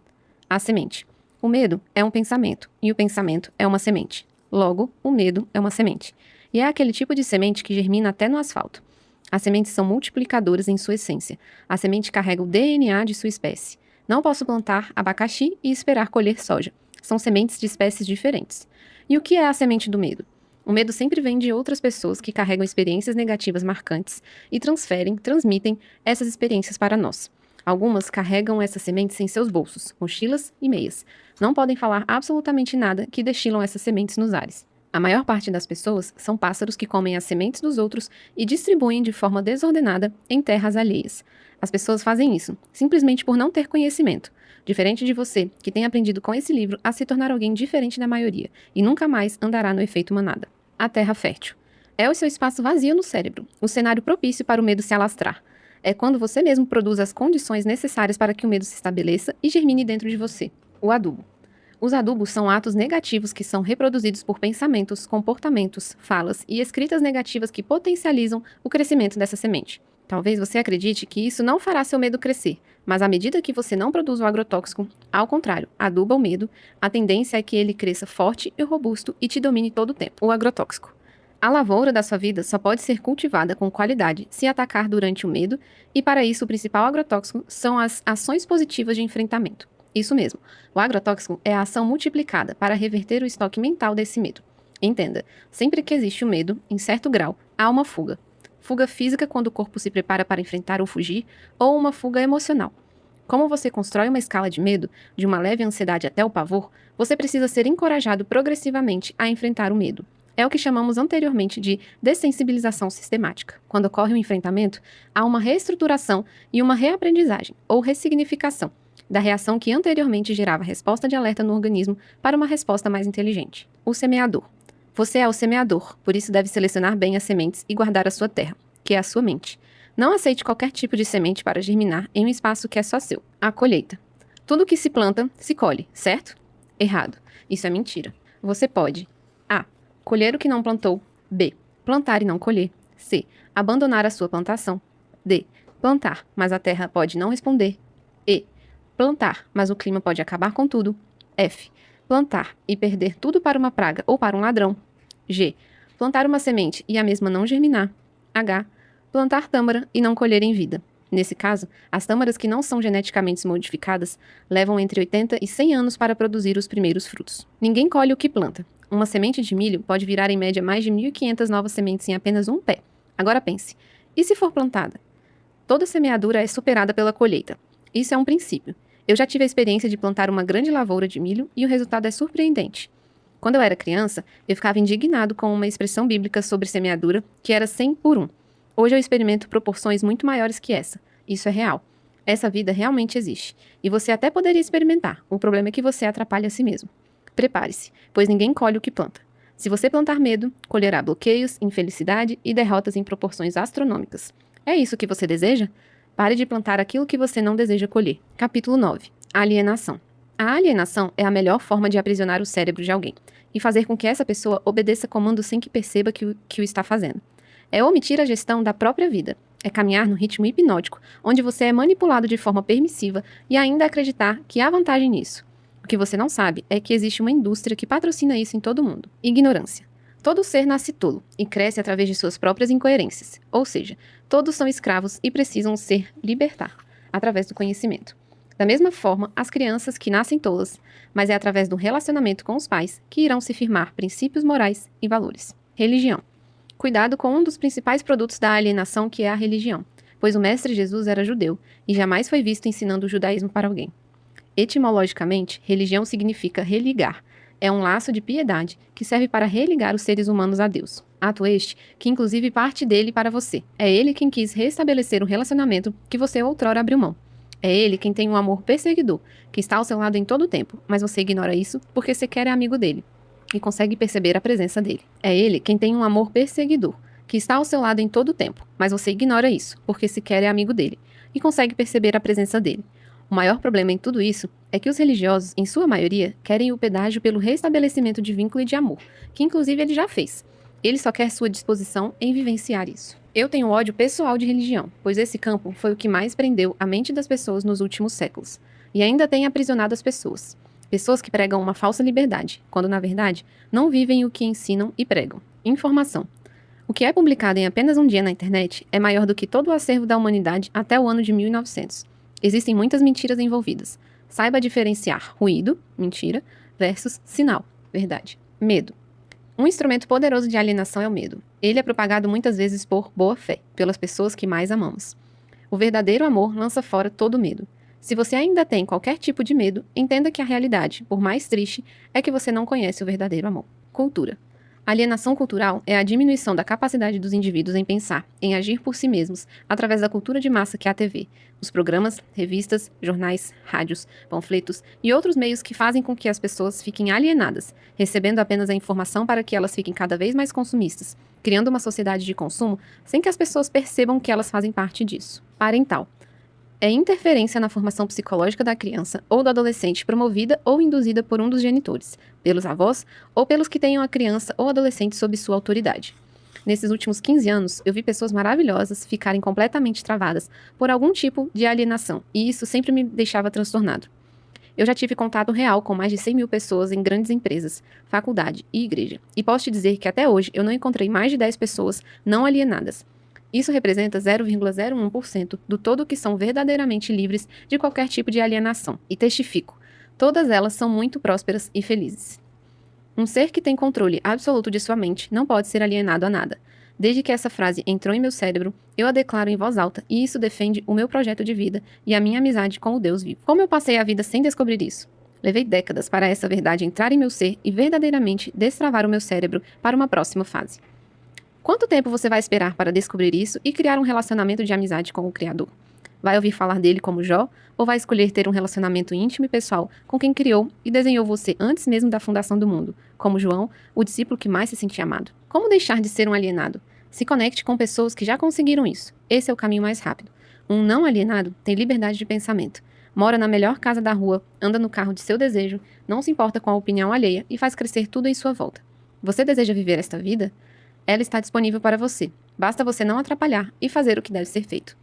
S1: A semente. O medo é um pensamento, e o pensamento é uma semente. Logo, o medo é uma semente. E é aquele tipo de semente que germina até no asfalto. As sementes são multiplicadoras em sua essência. A semente carrega o DNA de sua espécie. Não posso plantar abacaxi e esperar colher soja. São sementes de espécies diferentes. E o que é a semente do medo? O medo sempre vem de outras pessoas que carregam experiências negativas marcantes e transmitem essas experiências para nós. Algumas carregam essas sementes em seus bolsos, mochilas e meias. Não podem falar absolutamente nada que destilam essas sementes nos ares. A maior parte das pessoas são pássaros que comem as sementes dos outros e distribuem de forma desordenada em terras alheias. As pessoas fazem isso, simplesmente por não ter conhecimento. Diferente de você, que tem aprendido com esse livro a se tornar alguém diferente da maioria, e nunca mais andará no efeito manada. A terra fértil. É o seu espaço vazio no cérebro, o cenário propício para o medo se alastrar. É quando você mesmo produz as condições necessárias para que o medo se estabeleça e germine dentro de você. O adubo. Os adubos são atos negativos que são reproduzidos por pensamentos, comportamentos, falas e escritas negativas que potencializam o crescimento dessa semente. Talvez você acredite que isso não fará seu medo crescer, mas à medida que você não produz o agrotóxico, ao contrário, aduba o medo, a tendência é que ele cresça forte e robusto e te domine todo o tempo. O agrotóxico. A lavoura da sua vida só pode ser cultivada com qualidade se atacar durante o medo, e para isso o principal agrotóxico são as ações positivas de enfrentamento. Isso mesmo, o agrotóxico é a ação multiplicada para reverter o estoque mental desse medo. Entenda, sempre que existe o medo, em certo grau, há uma fuga. Fuga física quando o corpo se prepara para enfrentar ou fugir, ou uma fuga emocional. Como você constrói uma escala de medo, de uma leve ansiedade até o pavor, você precisa ser encorajado progressivamente a enfrentar o medo. É o que chamamos anteriormente de dessensibilização sistemática. Quando ocorre um enfrentamento, há uma reestruturação e uma reaprendizagem, ou ressignificação, da reação que anteriormente gerava resposta de alerta no organismo para uma resposta mais inteligente. O semeador. Você é o semeador, por isso deve selecionar bem as sementes e guardar a sua terra, que é a sua mente. Não aceite qualquer tipo de semente para germinar em um espaço que é só seu. A colheita. Tudo que se planta, se colhe, certo? Errado. Isso é mentira. Você pode A. Colher o que não plantou. B. Plantar e não colher. C. Abandonar a sua plantação. D. Plantar, mas a terra pode não responder. E. Plantar, mas o clima pode acabar com tudo. F. Plantar e perder tudo para uma praga ou para um ladrão. G. Plantar uma semente e a mesma não germinar. H. Plantar tâmara e não colher em vida. Nesse caso, as tâmaras que não são geneticamente modificadas levam entre 80 e 100 anos para produzir os primeiros frutos. Ninguém colhe o que planta. Uma semente de milho pode virar em média mais de 1.500 novas sementes em apenas um pé. Agora pense, e se for plantada? Toda semeadura é superada pela colheita. Isso é um princípio. Eu já tive a experiência de plantar uma grande lavoura de milho e o resultado é surpreendente. Quando eu era criança, eu ficava indignado com uma expressão bíblica sobre semeadura que era 100 por 1. Hoje eu experimento proporções muito maiores que essa. Isso é real. Essa vida realmente existe. E você até poderia experimentar. O problema é que você atrapalha a si mesmo. Prepare-se, pois ninguém colhe o que planta. Se você plantar medo, colherá bloqueios, infelicidade e derrotas em proporções astronômicas. É isso que você deseja? Pare de plantar aquilo que você não deseja colher. Capítulo 9. Alienação. A alienação é a melhor forma de aprisionar o cérebro de alguém e fazer com que essa pessoa obedeça comandos sem que perceba que o está fazendo. É omitir a gestão da própria vida. É caminhar no ritmo hipnótico, onde você é manipulado de forma permissiva e ainda acreditar que há vantagem nisso. O que você não sabe é que existe uma indústria que patrocina isso em todo mundo. Ignorância. Todo ser nasce tolo e cresce através de suas próprias incoerências. Ou seja, todos são escravos e precisam ser libertar através do conhecimento. Da mesma forma, as crianças que nascem tolas, mas é através do relacionamento com os pais que irão se firmar princípios morais e valores. Religião. Cuidado com um dos principais produtos da alienação, que é a religião, pois o mestre Jesus era judeu e jamais foi visto ensinando o judaísmo para alguém. Etimologicamente, religião significa religar. É um laço de piedade que serve para religar os seres humanos a Deus. Ato este que inclusive parte dele para você. É ele quem quis restabelecer o relacionamento que você outrora abriu mão. É ele quem tem um amor perseguidor, que está ao seu lado em todo o tempo, mas você ignora isso porque sequer é amigo dele e consegue perceber a presença dele. É ele quem tem um amor perseguidor, que está ao seu lado em todo o tempo, mas você ignora isso porque sequer é amigo dele e consegue perceber a presença dele. O maior problema em tudo isso é que os religiosos, em sua maioria, querem o pedágio pelo restabelecimento de vínculo e de amor, que inclusive ele já fez. Ele só quer sua disposição em vivenciar isso. Eu tenho ódio pessoal de religião, pois esse campo foi o que mais prendeu a mente das pessoas nos últimos séculos, e ainda tem aprisionado as pessoas. Pessoas que pregam uma falsa liberdade, quando na verdade não vivem o que ensinam e pregam. Informação. O que é publicado em apenas um dia na internet é maior do que todo o acervo da humanidade até o ano de 1900. Existem muitas mentiras envolvidas. Saiba diferenciar ruído, mentira, versus sinal, verdade. Medo. Um instrumento poderoso de alienação é o medo. Ele é propagado muitas vezes por boa fé, pelas pessoas que mais amamos. O verdadeiro amor lança fora todo medo. Se você ainda tem qualquer tipo de medo, entenda que a realidade, por mais triste, é que você não conhece o verdadeiro amor. Cultura. Alienação cultural é a diminuição da capacidade dos indivíduos em pensar, em agir por si mesmos, através da cultura de massa que é a TV, os programas, revistas, jornais, rádios, panfletos e outros meios que fazem com que as pessoas fiquem alienadas, recebendo apenas a informação para que elas fiquem cada vez mais consumistas, criando uma sociedade de consumo sem que as pessoas percebam que elas fazem parte disso. Parental. É interferência na formação psicológica da criança ou do adolescente promovida ou induzida por um dos genitores, pelos avós ou pelos que tenham a criança ou adolescente sob sua autoridade. Nesses últimos 15 anos, eu vi pessoas maravilhosas ficarem completamente travadas por algum tipo de alienação, e isso sempre me deixava transtornado. Eu já tive contato real com mais de 100 mil pessoas em grandes empresas, faculdade e igreja, e posso te dizer que até hoje eu não encontrei mais de 10 pessoas não alienadas. Isso representa 0,01% do todo que são verdadeiramente livres de qualquer tipo de alienação. E testifico, todas elas são muito prósperas e felizes. Um ser que tem controle absoluto de sua mente não pode ser alienado a nada. Desde que essa frase entrou em meu cérebro, eu a declaro em voz alta e isso defende o meu projeto de vida e a minha amizade com o Deus vivo. Como eu passei a vida sem descobrir isso? Levei décadas para essa verdade entrar em meu ser e verdadeiramente destravar o meu cérebro para uma próxima fase. Quanto tempo você vai esperar para descobrir isso e criar um relacionamento de amizade com o Criador? Vai ouvir falar dele como Jó, ou vai escolher ter um relacionamento íntimo e pessoal com quem criou e desenhou você antes mesmo da fundação do mundo, como João, o discípulo que mais se sentia amado? Como deixar de ser um alienado? Se conecte com pessoas que já conseguiram isso. Esse é o caminho mais rápido. Um não alienado tem liberdade de pensamento. Mora na melhor casa da rua, anda no carro de seu desejo, não se importa com a opinião alheia e faz crescer tudo em sua volta. Você deseja viver esta vida? Ela está disponível para você. Basta você não atrapalhar e fazer o que deve ser feito.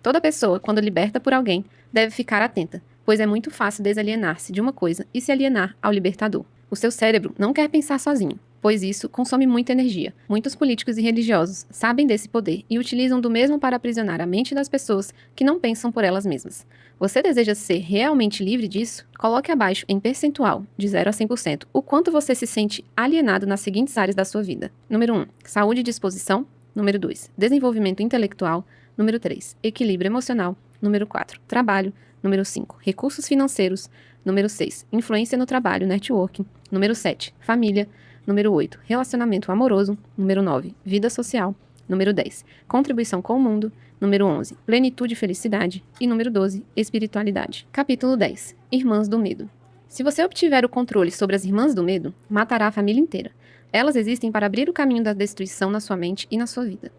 S1: Toda pessoa, quando liberta por alguém, deve ficar atenta, pois é muito fácil desalienar-se de uma coisa e se alienar ao libertador. O seu cérebro não quer pensar sozinho, pois isso consome muita energia. Muitos políticos e religiosos sabem desse poder e utilizam do mesmo para aprisionar a mente das pessoas que não pensam por elas mesmas. Você deseja ser realmente livre disso? Coloque abaixo, em percentual, de 0 a 100%, o quanto você se sente alienado nas seguintes áreas da sua vida. Número 1, saúde e disposição. Número 2, desenvolvimento intelectual. Número 3, equilíbrio emocional. Número 4, trabalho. Número 5, recursos financeiros. Número 6, influência no trabalho, networking. Número 7, família. Número 8, relacionamento amoroso. Número 9, vida social. Número 10, contribuição com o mundo. Número 11, plenitude e felicidade. E número 12, espiritualidade. Capítulo 10, Irmãs do Medo. Se você obtiver o controle sobre as Irmãs do Medo, matará a família inteira. Elas existem para abrir o caminho da destruição na sua mente e na sua vida.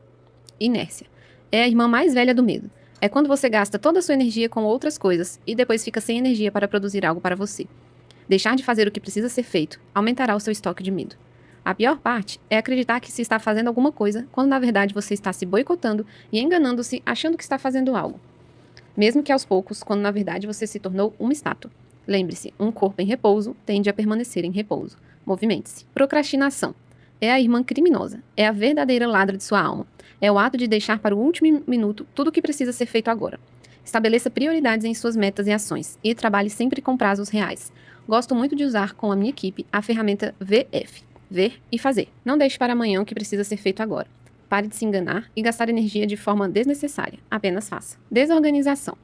S1: Inércia. É a irmã mais velha do medo. É quando você gasta toda a sua energia com outras coisas e depois fica sem energia para produzir algo para você. Deixar de fazer o que precisa ser feito aumentará o seu estoque de medo. A pior parte é acreditar que se está fazendo alguma coisa, quando na verdade você está se boicotando e enganando-se achando que está fazendo algo. Mesmo que aos poucos, quando na verdade você se tornou uma estátua. Lembre-se, um corpo em repouso tende a permanecer em repouso. Movimente-se. Procrastinação. É a irmã criminosa. É a verdadeira ladra de sua alma. É o ato de deixar para o último minuto tudo o que precisa ser feito agora. Estabeleça prioridades em suas metas e ações e trabalhe sempre com prazos reais. Gosto muito de usar com a minha equipe a ferramenta VF. Ver e fazer. Não deixe para amanhã o que precisa ser feito agora. Pare de se enganar e gastar energia de forma desnecessária. Apenas faça. Desorganização.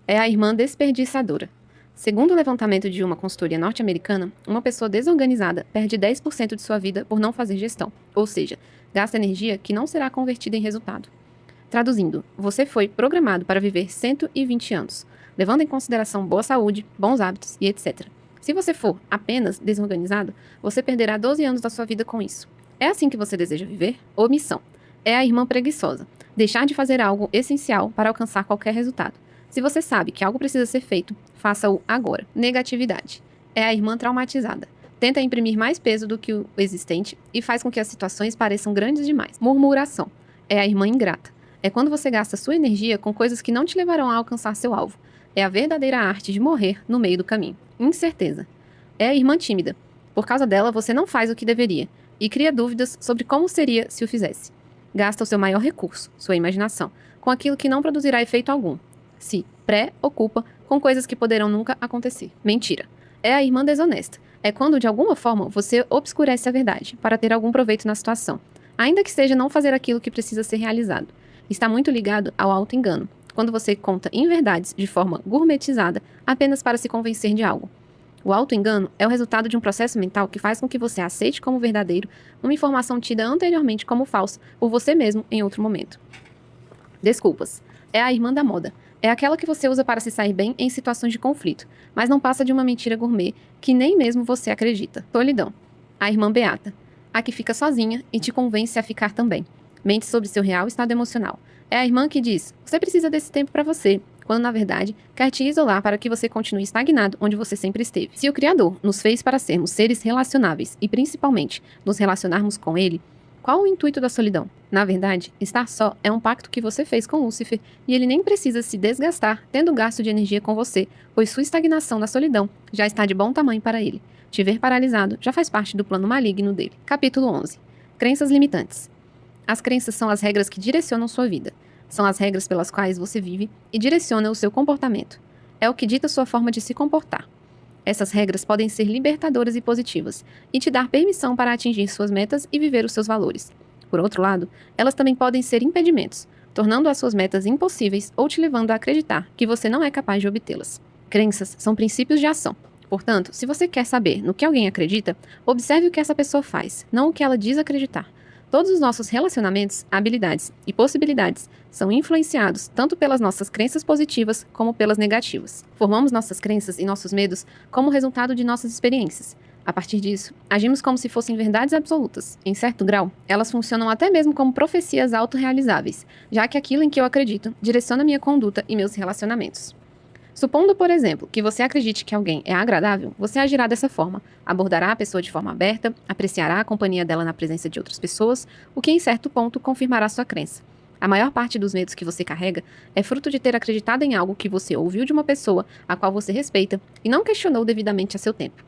S1: É a irmã desperdiçadora. Segundo o levantamento de uma consultoria norte-americana, uma pessoa desorganizada perde 10% de sua vida por não fazer gestão, ou seja, gasta energia que não será convertida em resultado. Traduzindo, você foi programado para viver 120 anos, levando em consideração boa saúde, bons hábitos e etc. Se você for apenas desorganizado, você perderá 12 anos da sua vida com isso. É assim que você deseja viver? Omissão. É a irmã preguiçosa. Deixar de fazer algo essencial para alcançar qualquer resultado. Se você sabe que algo precisa ser feito, faça-o agora. Negatividade. É a irmã traumatizada. Tenta imprimir mais peso do que o existente e faz com que as situações pareçam grandes demais. Murmuração. É a irmã ingrata. É quando você gasta sua energia com coisas que não te levarão a alcançar seu alvo. É a verdadeira arte de morrer no meio do caminho. Incerteza. É a irmã tímida. Por causa dela, você não faz o que deveria e cria dúvidas sobre como seria se o fizesse. Gasta o seu maior recurso, sua imaginação, com aquilo que não produzirá efeito algum. Se preocupa com coisas que poderão nunca acontecer. Mentira. É a irmã desonesta. É quando, de alguma forma, você obscurece a verdade para ter algum proveito na situação, ainda que seja não fazer aquilo que precisa ser realizado. Está muito ligado ao auto-engano, quando você conta inverdades de forma gourmetizada apenas para se convencer de algo. O auto-engano é o resultado de um processo mental que faz com que você aceite como verdadeiro uma informação tida anteriormente como falsa por você mesmo em outro momento. Desculpas. É a irmã da moda. É aquela que você usa para se sair bem em situações de conflito, mas não passa de uma mentira gourmet que nem mesmo você acredita. Solidão. A irmã beata. A que fica sozinha e te convence a ficar também. Mente sobre seu real estado emocional. É a irmã que diz, você precisa desse tempo para você, quando na verdade quer te isolar para que você continue estagnado onde você sempre esteve. Se o Criador nos fez para sermos seres relacionáveis e principalmente nos relacionarmos com Ele, qual o intuito da solidão? Na verdade, estar só é um pacto que você fez com Lúcifer e ele nem precisa se desgastar tendo gasto de energia com você, pois sua estagnação na solidão já está de bom tamanho para ele. Te ver paralisado já faz parte do plano maligno dele. Capítulo 11. Crenças limitantes. As crenças são as regras que direcionam sua vida. São as regras pelas quais você vive e direciona o seu comportamento. É o que dita sua forma de se comportar. Essas regras podem ser libertadoras e positivas e te dar permissão para atingir suas metas e viver os seus valores. Por outro lado, elas também podem ser impedimentos, tornando as suas metas impossíveis ou te levando a acreditar que você não é capaz de obtê-las. Crenças são princípios de ação. Portanto, se você quer saber no que alguém acredita, observe o que essa pessoa faz, não o que ela diz acreditar. Todos os nossos relacionamentos, habilidades e possibilidades são influenciados tanto pelas nossas crenças positivas como pelas negativas. Formamos nossas crenças e nossos medos como resultado de nossas experiências. A partir disso, agimos como se fossem verdades absolutas. Em certo grau, elas funcionam até mesmo como profecias autorrealizáveis, já que aquilo em que eu acredito direciona minha conduta e meus relacionamentos. Supondo, por exemplo, que você acredite que alguém é agradável, você agirá dessa forma, abordará a pessoa de forma aberta, apreciará a companhia dela na presença de outras pessoas, o que em certo ponto confirmará sua crença. A maior parte dos medos que você carrega é fruto de ter acreditado em algo que você ouviu de uma pessoa a qual você respeita e não questionou devidamente a seu tempo.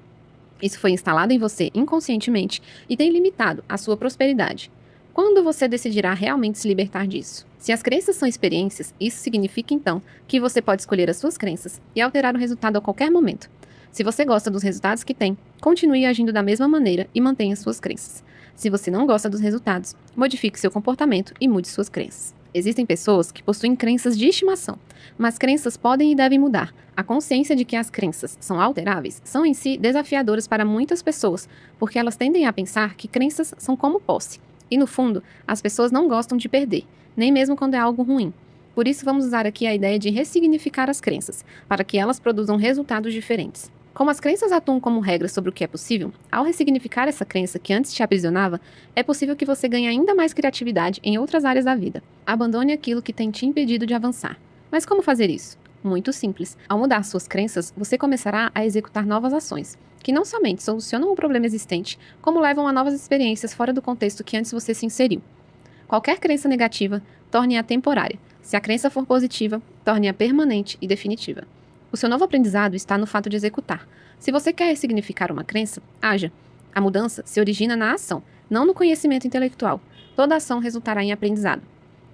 S1: Isso foi instalado em você inconscientemente e tem limitado a sua prosperidade. Quando você decidirá realmente se libertar disso? Se as crenças são experiências, isso significa então que você pode escolher as suas crenças e alterar o resultado a qualquer momento. Se você gosta dos resultados que tem, continue agindo da mesma maneira e mantenha suas crenças. Se você não gosta dos resultados, modifique seu comportamento e mude suas crenças. Existem pessoas que possuem crenças de estimação, mas crenças podem e devem mudar. A consciência de que as crenças são alteráveis são em si desafiadoras para muitas pessoas, porque elas tendem a pensar que crenças são como posse. E no fundo, as pessoas não gostam de perder, nem mesmo quando é algo ruim. Por isso vamos usar aqui a ideia de ressignificar as crenças, para que elas produzam resultados diferentes. Como as crenças atuam como regras sobre o que é possível, ao ressignificar essa crença que antes te aprisionava, é possível que você ganhe ainda mais criatividade em outras áreas da vida. Abandone aquilo que tem te impedido de avançar. Mas como fazer isso? Muito simples. Ao mudar suas crenças, você começará a executar novas ações, que não somente solucionam um problema existente, como levam a novas experiências fora do contexto que antes você se inseriu. Qualquer crença negativa, torne-a temporária. Se a crença for positiva, torne-a permanente e definitiva. O seu novo aprendizado está no fato de executar. Se você quer ressignificar uma crença, haja. A mudança se origina na ação, não no conhecimento intelectual. Toda ação resultará em aprendizado.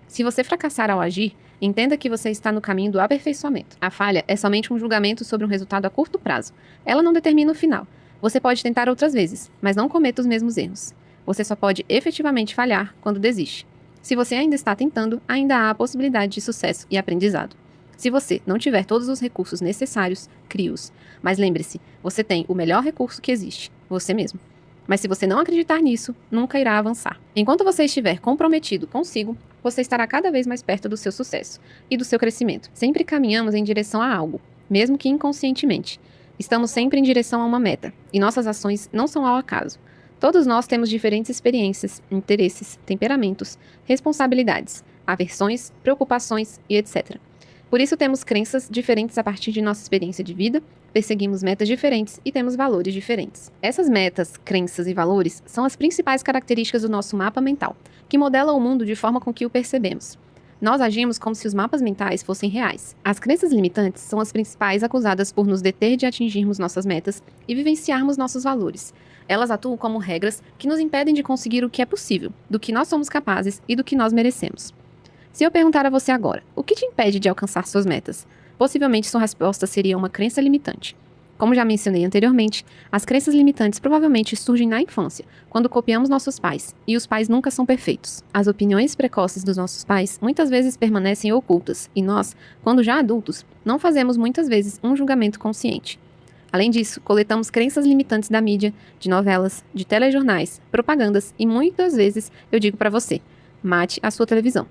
S1: Se você fracassar ao agir, entenda que você está no caminho do aperfeiçoamento. A falha é somente um julgamento sobre um resultado a curto prazo. Ela não determina o final. Você pode tentar outras vezes, mas não cometa os mesmos erros. Você só pode efetivamente falhar quando desiste. Se você ainda está tentando, ainda há a possibilidade de sucesso e aprendizado. Se você não tiver todos os recursos necessários, crie-os. Mas lembre-se, você tem o melhor recurso que existe, você mesmo. Mas se você não acreditar nisso, nunca irá avançar. Enquanto você estiver comprometido consigo, você estará cada vez mais perto do seu sucesso e do seu crescimento. Sempre caminhamos em direção a algo, mesmo que inconscientemente. Estamos sempre em direção a uma meta, e nossas ações não são ao acaso. Todos nós temos diferentes experiências, interesses, temperamentos, responsabilidades, aversões, preocupações e etc. Por isso temos crenças diferentes a partir de nossa experiência de vida, perseguimos metas diferentes e temos valores diferentes. Essas metas, crenças e valores são as principais características do nosso mapa mental, que modela o mundo de forma com que o percebemos. Nós agimos como se os mapas mentais fossem reais. As crenças limitantes são as principais acusadas por nos deter de atingirmos nossas metas e vivenciarmos nossos valores. Elas atuam como regras que nos impedem de conseguir o que é possível, do que nós somos capazes e do que nós merecemos. Se eu perguntar a você agora, o que te impede de alcançar suas metas? Possivelmente sua resposta seria uma crença limitante. Como já mencionei anteriormente, as crenças limitantes provavelmente surgem na infância, quando copiamos nossos pais, e os pais nunca são perfeitos. As opiniões precoces dos nossos pais muitas vezes permanecem ocultas, e nós, quando já adultos, não fazemos muitas vezes um julgamento consciente. Além disso, coletamos crenças limitantes da mídia, de novelas, de telejornais, propagandas e muitas vezes eu digo para você, mate a sua televisão.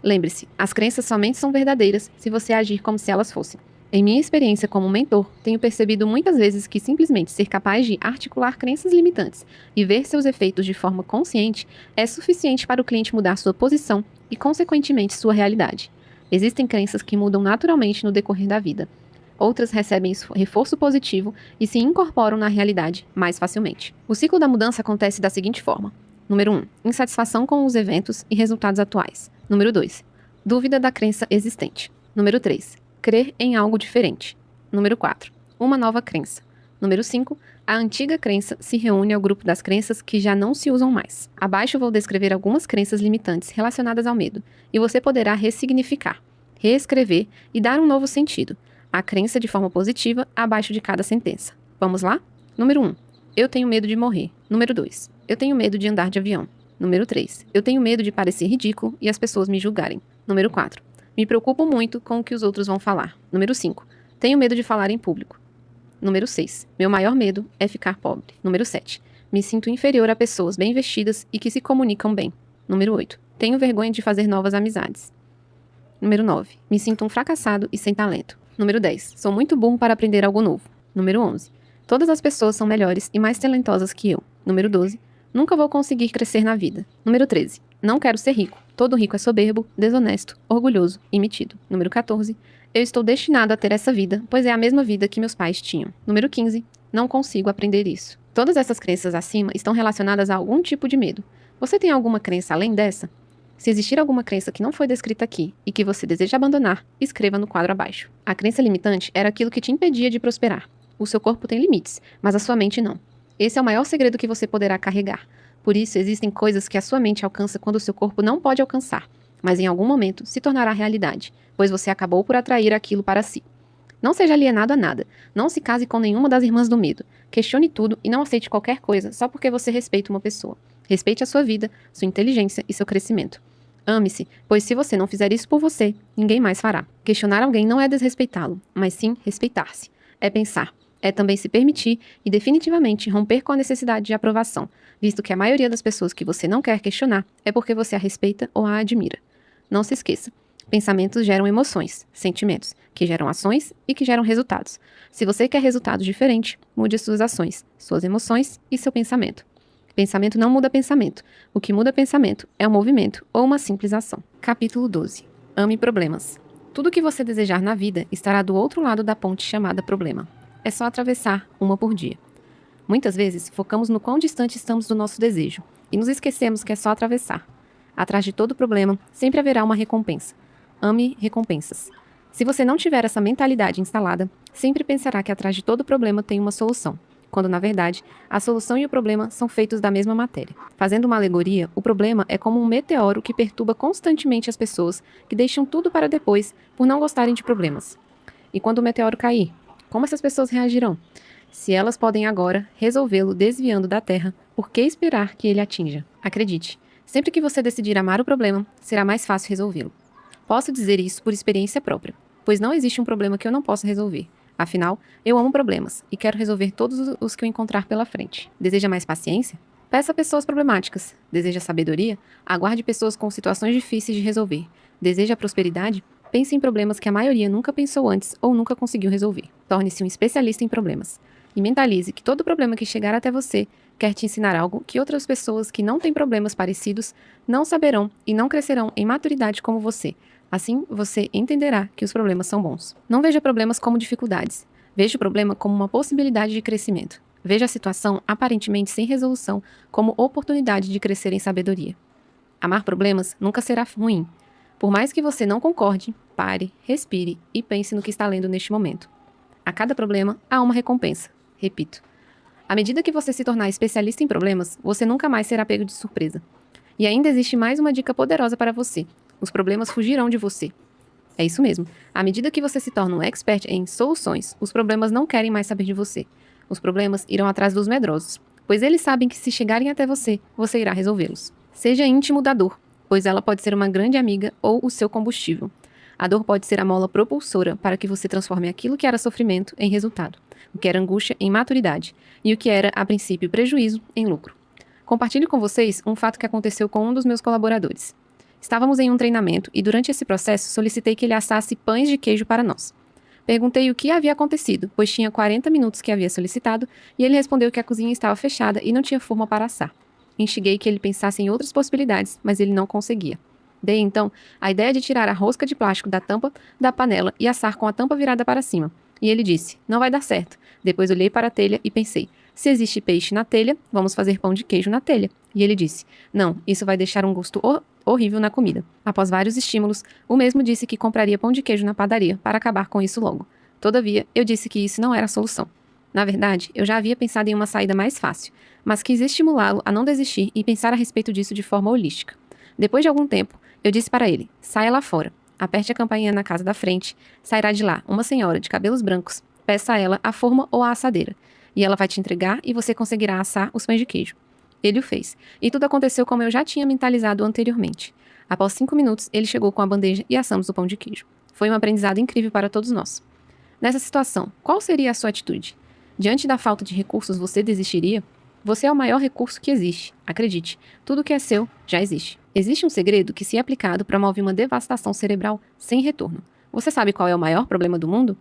S1: Lembre-se, as crenças somente são verdadeiras se você agir como se elas fossem. Em minha experiência como mentor, tenho percebido muitas vezes que simplesmente ser capaz de articular crenças limitantes e ver seus efeitos de forma consciente é suficiente para o cliente mudar sua posição e, consequentemente, sua realidade. Existem crenças que mudam naturalmente no decorrer da vida. Outras recebem reforço positivo e se incorporam na realidade mais facilmente. O ciclo da mudança acontece da seguinte forma. Número 1. Insatisfação com os eventos e resultados atuais. Número 2. Dúvida da crença existente. Número 3. Crer em algo diferente. Número 4. Uma nova crença. Número 5. A antiga crença se reúne ao grupo das crenças que já não se usam mais. Abaixo vou descrever algumas crenças limitantes relacionadas ao medo, e você poderá ressignificar, reescrever e dar um novo sentido. A crença de forma positiva abaixo de cada sentença. Vamos lá? Número 1. Eu tenho medo de morrer. Número 2. Eu tenho medo de andar de avião. Número 3. Eu tenho medo de parecer ridículo e as pessoas me julgarem. Número 4. Me preocupo muito com o que os outros vão falar. Número 5. Tenho medo de falar em público. Número 6. Meu maior medo é ficar pobre. Número 7. Me sinto inferior a pessoas bem vestidas e que se comunicam bem. Número 8. Tenho vergonha de fazer novas amizades. Número 9. Me sinto um fracassado e sem talento. Número 10. Sou muito burro para aprender algo novo. Número 11. Todas as pessoas são melhores e mais talentosas que eu. Número 12. Nunca vou conseguir crescer na vida. Número 13. Não quero ser rico. Todo rico é soberbo, desonesto, orgulhoso e metido. Número 14. Eu estou destinado a ter essa vida, pois é a mesma vida que meus pais tinham. Número 15. Não consigo aprender isso. Todas essas crenças acima estão relacionadas a algum tipo de medo. Você tem alguma crença além dessa? Se existir alguma crença que não foi descrita aqui e que você deseja abandonar, escreva no quadro abaixo. A crença limitante era aquilo que te impedia de prosperar. O seu corpo tem limites, mas a sua mente não. Esse é o maior segredo que você poderá carregar. Por isso, existem coisas que a sua mente alcança quando o seu corpo não pode alcançar, mas em algum momento se tornará realidade, pois você acabou por atrair aquilo para si. Não seja alienado a nada. Não se case com nenhuma das irmãs do medo. Questione tudo e não aceite qualquer coisa só porque você respeita uma pessoa. Respeite a sua vida, sua inteligência e seu crescimento. Ame-se, pois se você não fizer isso por você, ninguém mais fará. Questionar alguém não é desrespeitá-lo, mas sim respeitar-se. É pensar. É também se permitir e definitivamente romper com a necessidade de aprovação, visto que a maioria das pessoas que você não quer questionar é porque você a respeita ou a admira. Não se esqueça, pensamentos geram emoções, sentimentos, que geram ações e que geram resultados. Se você quer resultados diferentes, mude suas ações, suas emoções e seu pensamento. Pensamento não muda pensamento. O que muda pensamento é um movimento ou uma simples ação. Capítulo 12. Ame problemas. Tudo o que você desejar na vida estará do outro lado da ponte chamada problema. É só atravessar uma por dia. Muitas vezes, focamos no quão distante estamos do nosso desejo e nos esquecemos que é só atravessar. Atrás de todo problema, sempre haverá uma recompensa. Ame recompensas. Se você não tiver essa mentalidade instalada, sempre pensará que atrás de todo problema tem uma solução, quando na verdade, a solução e o problema são feitos da mesma matéria. Fazendo uma alegoria, o problema é como um meteoro que perturba constantemente as pessoas que deixam tudo para depois por não gostarem de problemas. E quando o meteoro cair, como essas pessoas reagirão? Se elas podem agora resolvê-lo desviando da Terra, por que esperar que ele atinja? Acredite, sempre que você decidir amar o problema, será mais fácil resolvê-lo. Posso dizer isso por experiência própria, pois não existe um problema que eu não possa resolver. Afinal, eu amo problemas e quero resolver todos os que eu encontrar pela frente. Deseja mais paciência? Peça a pessoas problemáticas. Deseja sabedoria? Aguarde pessoas com situações difíceis de resolver. Deseja prosperidade? Pense em problemas que a maioria nunca pensou antes ou nunca conseguiu resolver. Torne-se um especialista em problemas. E mentalize que todo problema que chegar até você quer te ensinar algo que outras pessoas que não têm problemas parecidos não saberão e não crescerão em maturidade como você. Assim, você entenderá que os problemas são bons. Não veja problemas como dificuldades. Veja o problema como uma possibilidade de crescimento. Veja a situação aparentemente sem resolução como oportunidade de crescer em sabedoria. Amar problemas nunca será ruim. Por mais que você não concorde, pare, respire e pense no que está lendo neste momento. A cada problema há uma recompensa. Repito. À medida que você se tornar especialista em problemas, você nunca mais será pego de surpresa. E ainda existe mais uma dica poderosa para você. Os problemas fugirão de você. É isso mesmo. À medida que você se torna um expert em soluções, os problemas não querem mais saber de você. Os problemas irão atrás dos medrosos, pois eles sabem que se chegarem até você, você irá resolvê-los. Seja íntimo da dor, pois ela pode ser uma grande amiga ou o seu combustível. A dor pode ser a mola propulsora para que você transforme aquilo que era sofrimento em resultado, o que era angústia em maturidade e o que era, a princípio, prejuízo em lucro. Compartilho com vocês um fato que aconteceu com um dos meus colaboradores. Estávamos em um treinamento e durante esse processo solicitei que ele assasse pães de queijo para nós. Perguntei o que havia acontecido, pois tinha 40 minutos que havia solicitado e ele respondeu que a cozinha estava fechada e não tinha forma para assar. Instiguei que ele pensasse em outras possibilidades, mas ele não conseguia. Dei, então, a ideia de tirar a rosca de plástico da tampa da panela e assar com a tampa virada para cima. E ele disse, não vai dar certo. Depois olhei para a telha e pensei, se existe peixe na telha, vamos fazer pão de queijo na telha. E ele disse, não, isso vai deixar um gosto horrível na comida. Após vários estímulos, o mesmo disse que compraria pão de queijo na padaria para acabar com isso logo. Todavia, eu disse que isso não era a solução. Na verdade, eu já havia pensado em uma saída mais fácil, mas quis estimulá-lo a não desistir e pensar a respeito disso de forma holística. Depois de algum tempo, eu disse para ele, saia lá fora, aperte a campainha na casa da frente, sairá de lá uma senhora de cabelos brancos, peça a ela a forma ou a assadeira, e ela vai te entregar e você conseguirá assar os pães de queijo. Ele o fez, e tudo aconteceu como eu já tinha mentalizado anteriormente. Após 5 minutos, ele chegou com a bandeja e assamos o pão de queijo. Foi um aprendizado incrível para todos nós. Nessa situação, qual seria a sua atitude? Diante da falta de recursos, você desistiria? Você é o maior recurso que existe. Acredite, tudo que é seu já existe. Existe um segredo que, se aplicado, promove uma devastação cerebral sem retorno. Você sabe qual é o maior problema do mundo?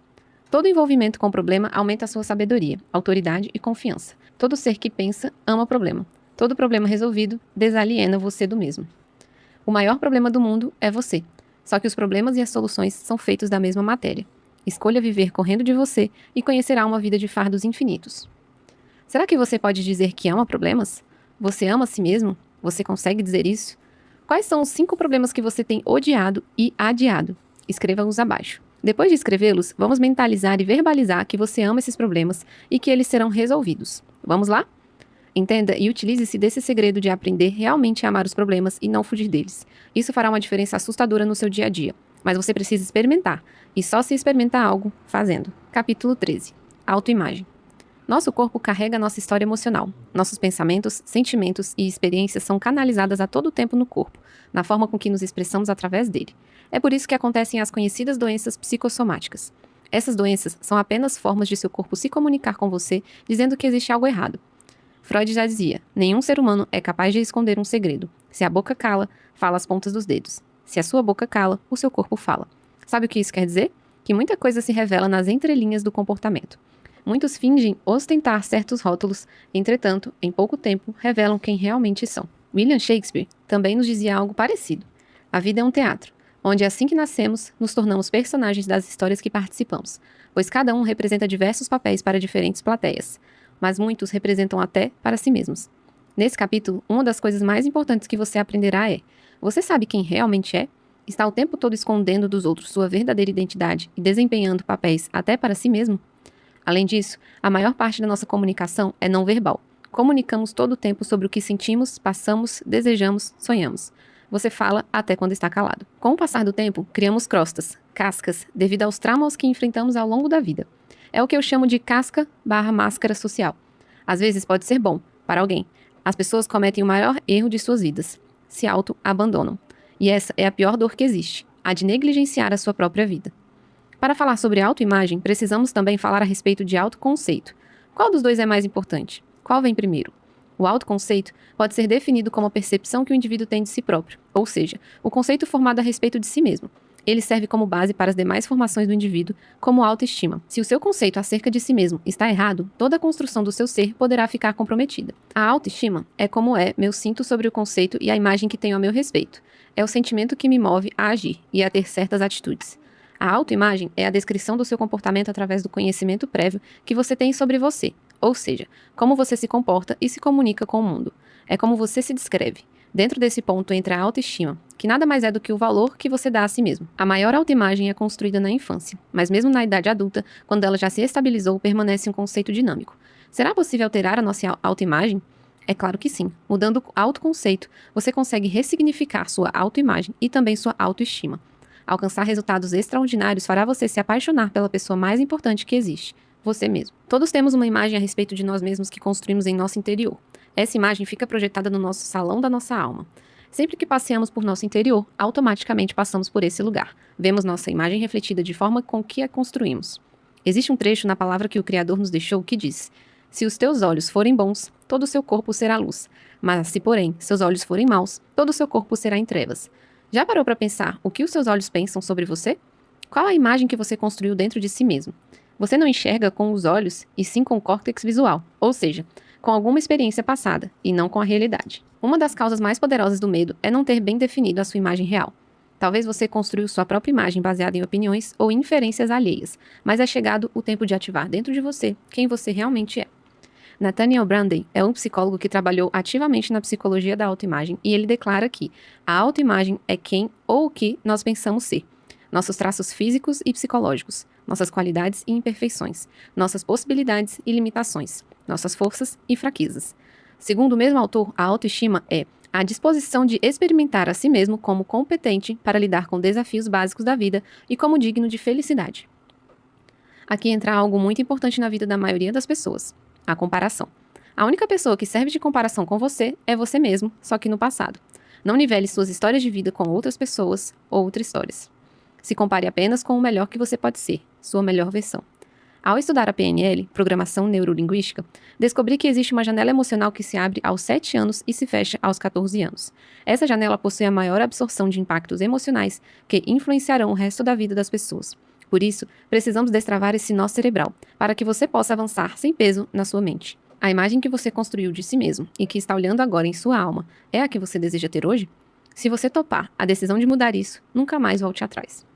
S1: Todo envolvimento com o problema aumenta a sua sabedoria, autoridade e confiança. Todo ser que pensa ama o problema. Todo problema resolvido desaliena você do mesmo. O maior problema do mundo é você. Só que os problemas e as soluções são feitos da mesma matéria. Escolha viver correndo de você e conhecerá uma vida de fardos infinitos. Será que você pode dizer que ama problemas? Você ama a si mesmo? Você consegue dizer isso? Quais são os 5 problemas que você tem odiado e adiado? Escreva-os abaixo. Depois de escrevê-los, vamos mentalizar e verbalizar que você ama esses problemas e que eles serão resolvidos. Vamos lá? Entenda e utilize-se desse segredo de aprender realmente a amar os problemas e não fugir deles. Isso fará uma diferença assustadora no seu dia a dia. Mas você precisa experimentar. E só se experimentar algo, fazendo. Capítulo 13. Autoimagem. Nosso corpo carrega nossa história emocional. Nossos pensamentos, sentimentos e experiências são canalizadas a todo tempo no corpo, na forma com que nos expressamos através dele. É por isso que acontecem as conhecidas doenças psicossomáticas. Essas doenças são apenas formas de seu corpo se comunicar com você, dizendo que existe algo errado. Freud já dizia, nenhum ser humano é capaz de esconder um segredo. Se a boca cala, fala as pontas dos dedos. Se a sua boca cala, o seu corpo fala. Sabe o que isso quer dizer? Que muita coisa se revela nas entrelinhas do comportamento. Muitos fingem ostentar certos rótulos, entretanto, em pouco tempo, revelam quem realmente são. William Shakespeare também nos dizia algo parecido. A vida é um teatro, onde assim que nascemos, nos tornamos personagens das histórias que participamos, pois cada um representa diversos papéis para diferentes plateias, mas muitos representam até para si mesmos. Nesse capítulo, uma das coisas mais importantes que você aprenderá é: você sabe quem realmente é? Está o tempo todo escondendo dos outros sua verdadeira identidade e desempenhando papéis até para si mesmo? Além disso, a maior parte da nossa comunicação é não verbal. Comunicamos todo o tempo sobre o que sentimos, passamos, desejamos, sonhamos. Você fala até quando está calado. Com o passar do tempo, criamos crostas, cascas, devido aos traumas que enfrentamos ao longo da vida. É o que eu chamo de casca/máscara social. Às vezes pode ser bom, para alguém. As pessoas cometem o maior erro de suas vidas. Se auto-abandonam. E essa é a pior dor que existe, a de negligenciar a sua própria vida. Para falar sobre autoimagem, precisamos também falar a respeito de autoconceito. Qual dos dois é mais importante? Qual vem primeiro? O autoconceito pode ser definido como a percepção que o indivíduo tem de si próprio, ou seja, o conceito formado a respeito de si mesmo. Ele serve como base para as demais formações do indivíduo, como a autoestima. Se o seu conceito acerca de si mesmo está errado, toda a construção do seu ser poderá ficar comprometida. A autoestima é como é meu cinto sobre o conceito e a imagem que tenho a meu respeito. É o sentimento que me move a agir e a ter certas atitudes. A autoimagem é a descrição do seu comportamento através do conhecimento prévio que você tem sobre você, ou seja, como você se comporta e se comunica com o mundo. É como você se descreve. Dentro desse ponto entra a autoestima, que nada mais é do que o valor que você dá a si mesmo. A maior autoimagem é construída na infância, mas mesmo na idade adulta, quando ela já se estabilizou, permanece um conceito dinâmico. Será possível alterar a nossa autoimagem? É claro que sim. Mudando o autoconceito, você consegue ressignificar sua autoimagem e também sua autoestima. Alcançar resultados extraordinários fará você se apaixonar pela pessoa mais importante que existe, você mesmo. Todos temos uma imagem a respeito de nós mesmos que construímos em nosso interior. Essa imagem fica projetada no nosso salão da nossa alma. Sempre que passeamos por nosso interior, automaticamente passamos por esse lugar. Vemos nossa imagem refletida de forma com que a construímos. Existe um trecho na palavra que o Criador nos deixou que diz: se os teus olhos forem bons, todo o seu corpo será luz. Mas se, porém, seus olhos forem maus, todo o seu corpo será em trevas. Já parou para pensar o que os seus olhos pensam sobre você? Qual a imagem que você construiu dentro de si mesmo? Você não enxerga com os olhos, e sim com o córtex visual, ou seja, com alguma experiência passada, e não com a realidade. Uma das causas mais poderosas do medo é não ter bem definido a sua imagem real. Talvez você construiu sua própria imagem baseada em opiniões ou inferências alheias, mas é chegado o tempo de ativar dentro de você quem você realmente é. Nathaniel Branden é um psicólogo que trabalhou ativamente na psicologia da autoimagem e ele declara que a autoimagem é quem ou o que nós pensamos ser. Nossos traços físicos e psicológicos, nossas qualidades e imperfeições, nossas possibilidades e limitações, nossas forças e fraquezas. Segundo o mesmo autor, a autoestima é a disposição de experimentar a si mesmo como competente para lidar com desafios básicos da vida e como digno de felicidade. Aqui entra algo muito importante na vida da maioria das pessoas: a comparação. A única pessoa que serve de comparação com você é você mesmo, só que no passado. Não nivele suas histórias de vida com outras pessoas ou outras histórias. Se compare apenas com o melhor que você pode ser, sua melhor versão. Ao estudar a PNL, Programação Neurolinguística, descobri que existe uma janela emocional que se abre aos 7 anos e se fecha aos 14 anos. Essa janela possui a maior absorção de impactos emocionais que influenciarão o resto da vida das pessoas. Por isso, precisamos destravar esse nó cerebral, para que você possa avançar sem peso na sua mente. A imagem que você construiu de si mesmo e que está olhando agora em sua alma é a que você deseja ter hoje? Se você topar a decisão de mudar isso, nunca mais volte atrás.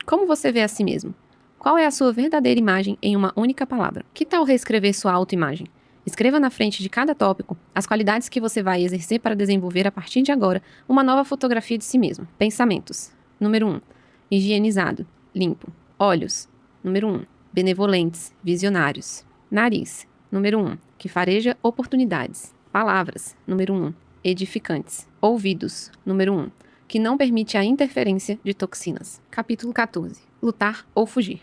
S1: Como você vê a si mesmo? Qual é a sua verdadeira imagem em uma única palavra? Que tal reescrever sua autoimagem? Escreva na frente de cada tópico as qualidades que você vai exercer para desenvolver a partir de agora uma nova fotografia de si mesmo. Pensamentos. Número 1. Higienizado. Limpo. Olhos. Número 1. Benevolentes. Visionários. Nariz. Número 1. Que fareja oportunidades. Palavras. Número 1. Edificantes. Ouvidos. Número 1. Que não permite a interferência de toxinas. Capítulo 14. Lutar ou fugir.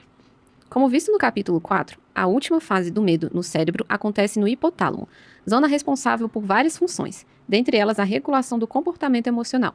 S1: Como visto no capítulo 4, a última fase do medo no cérebro acontece no hipotálamo, zona responsável por várias funções, dentre elas a regulação do comportamento emocional.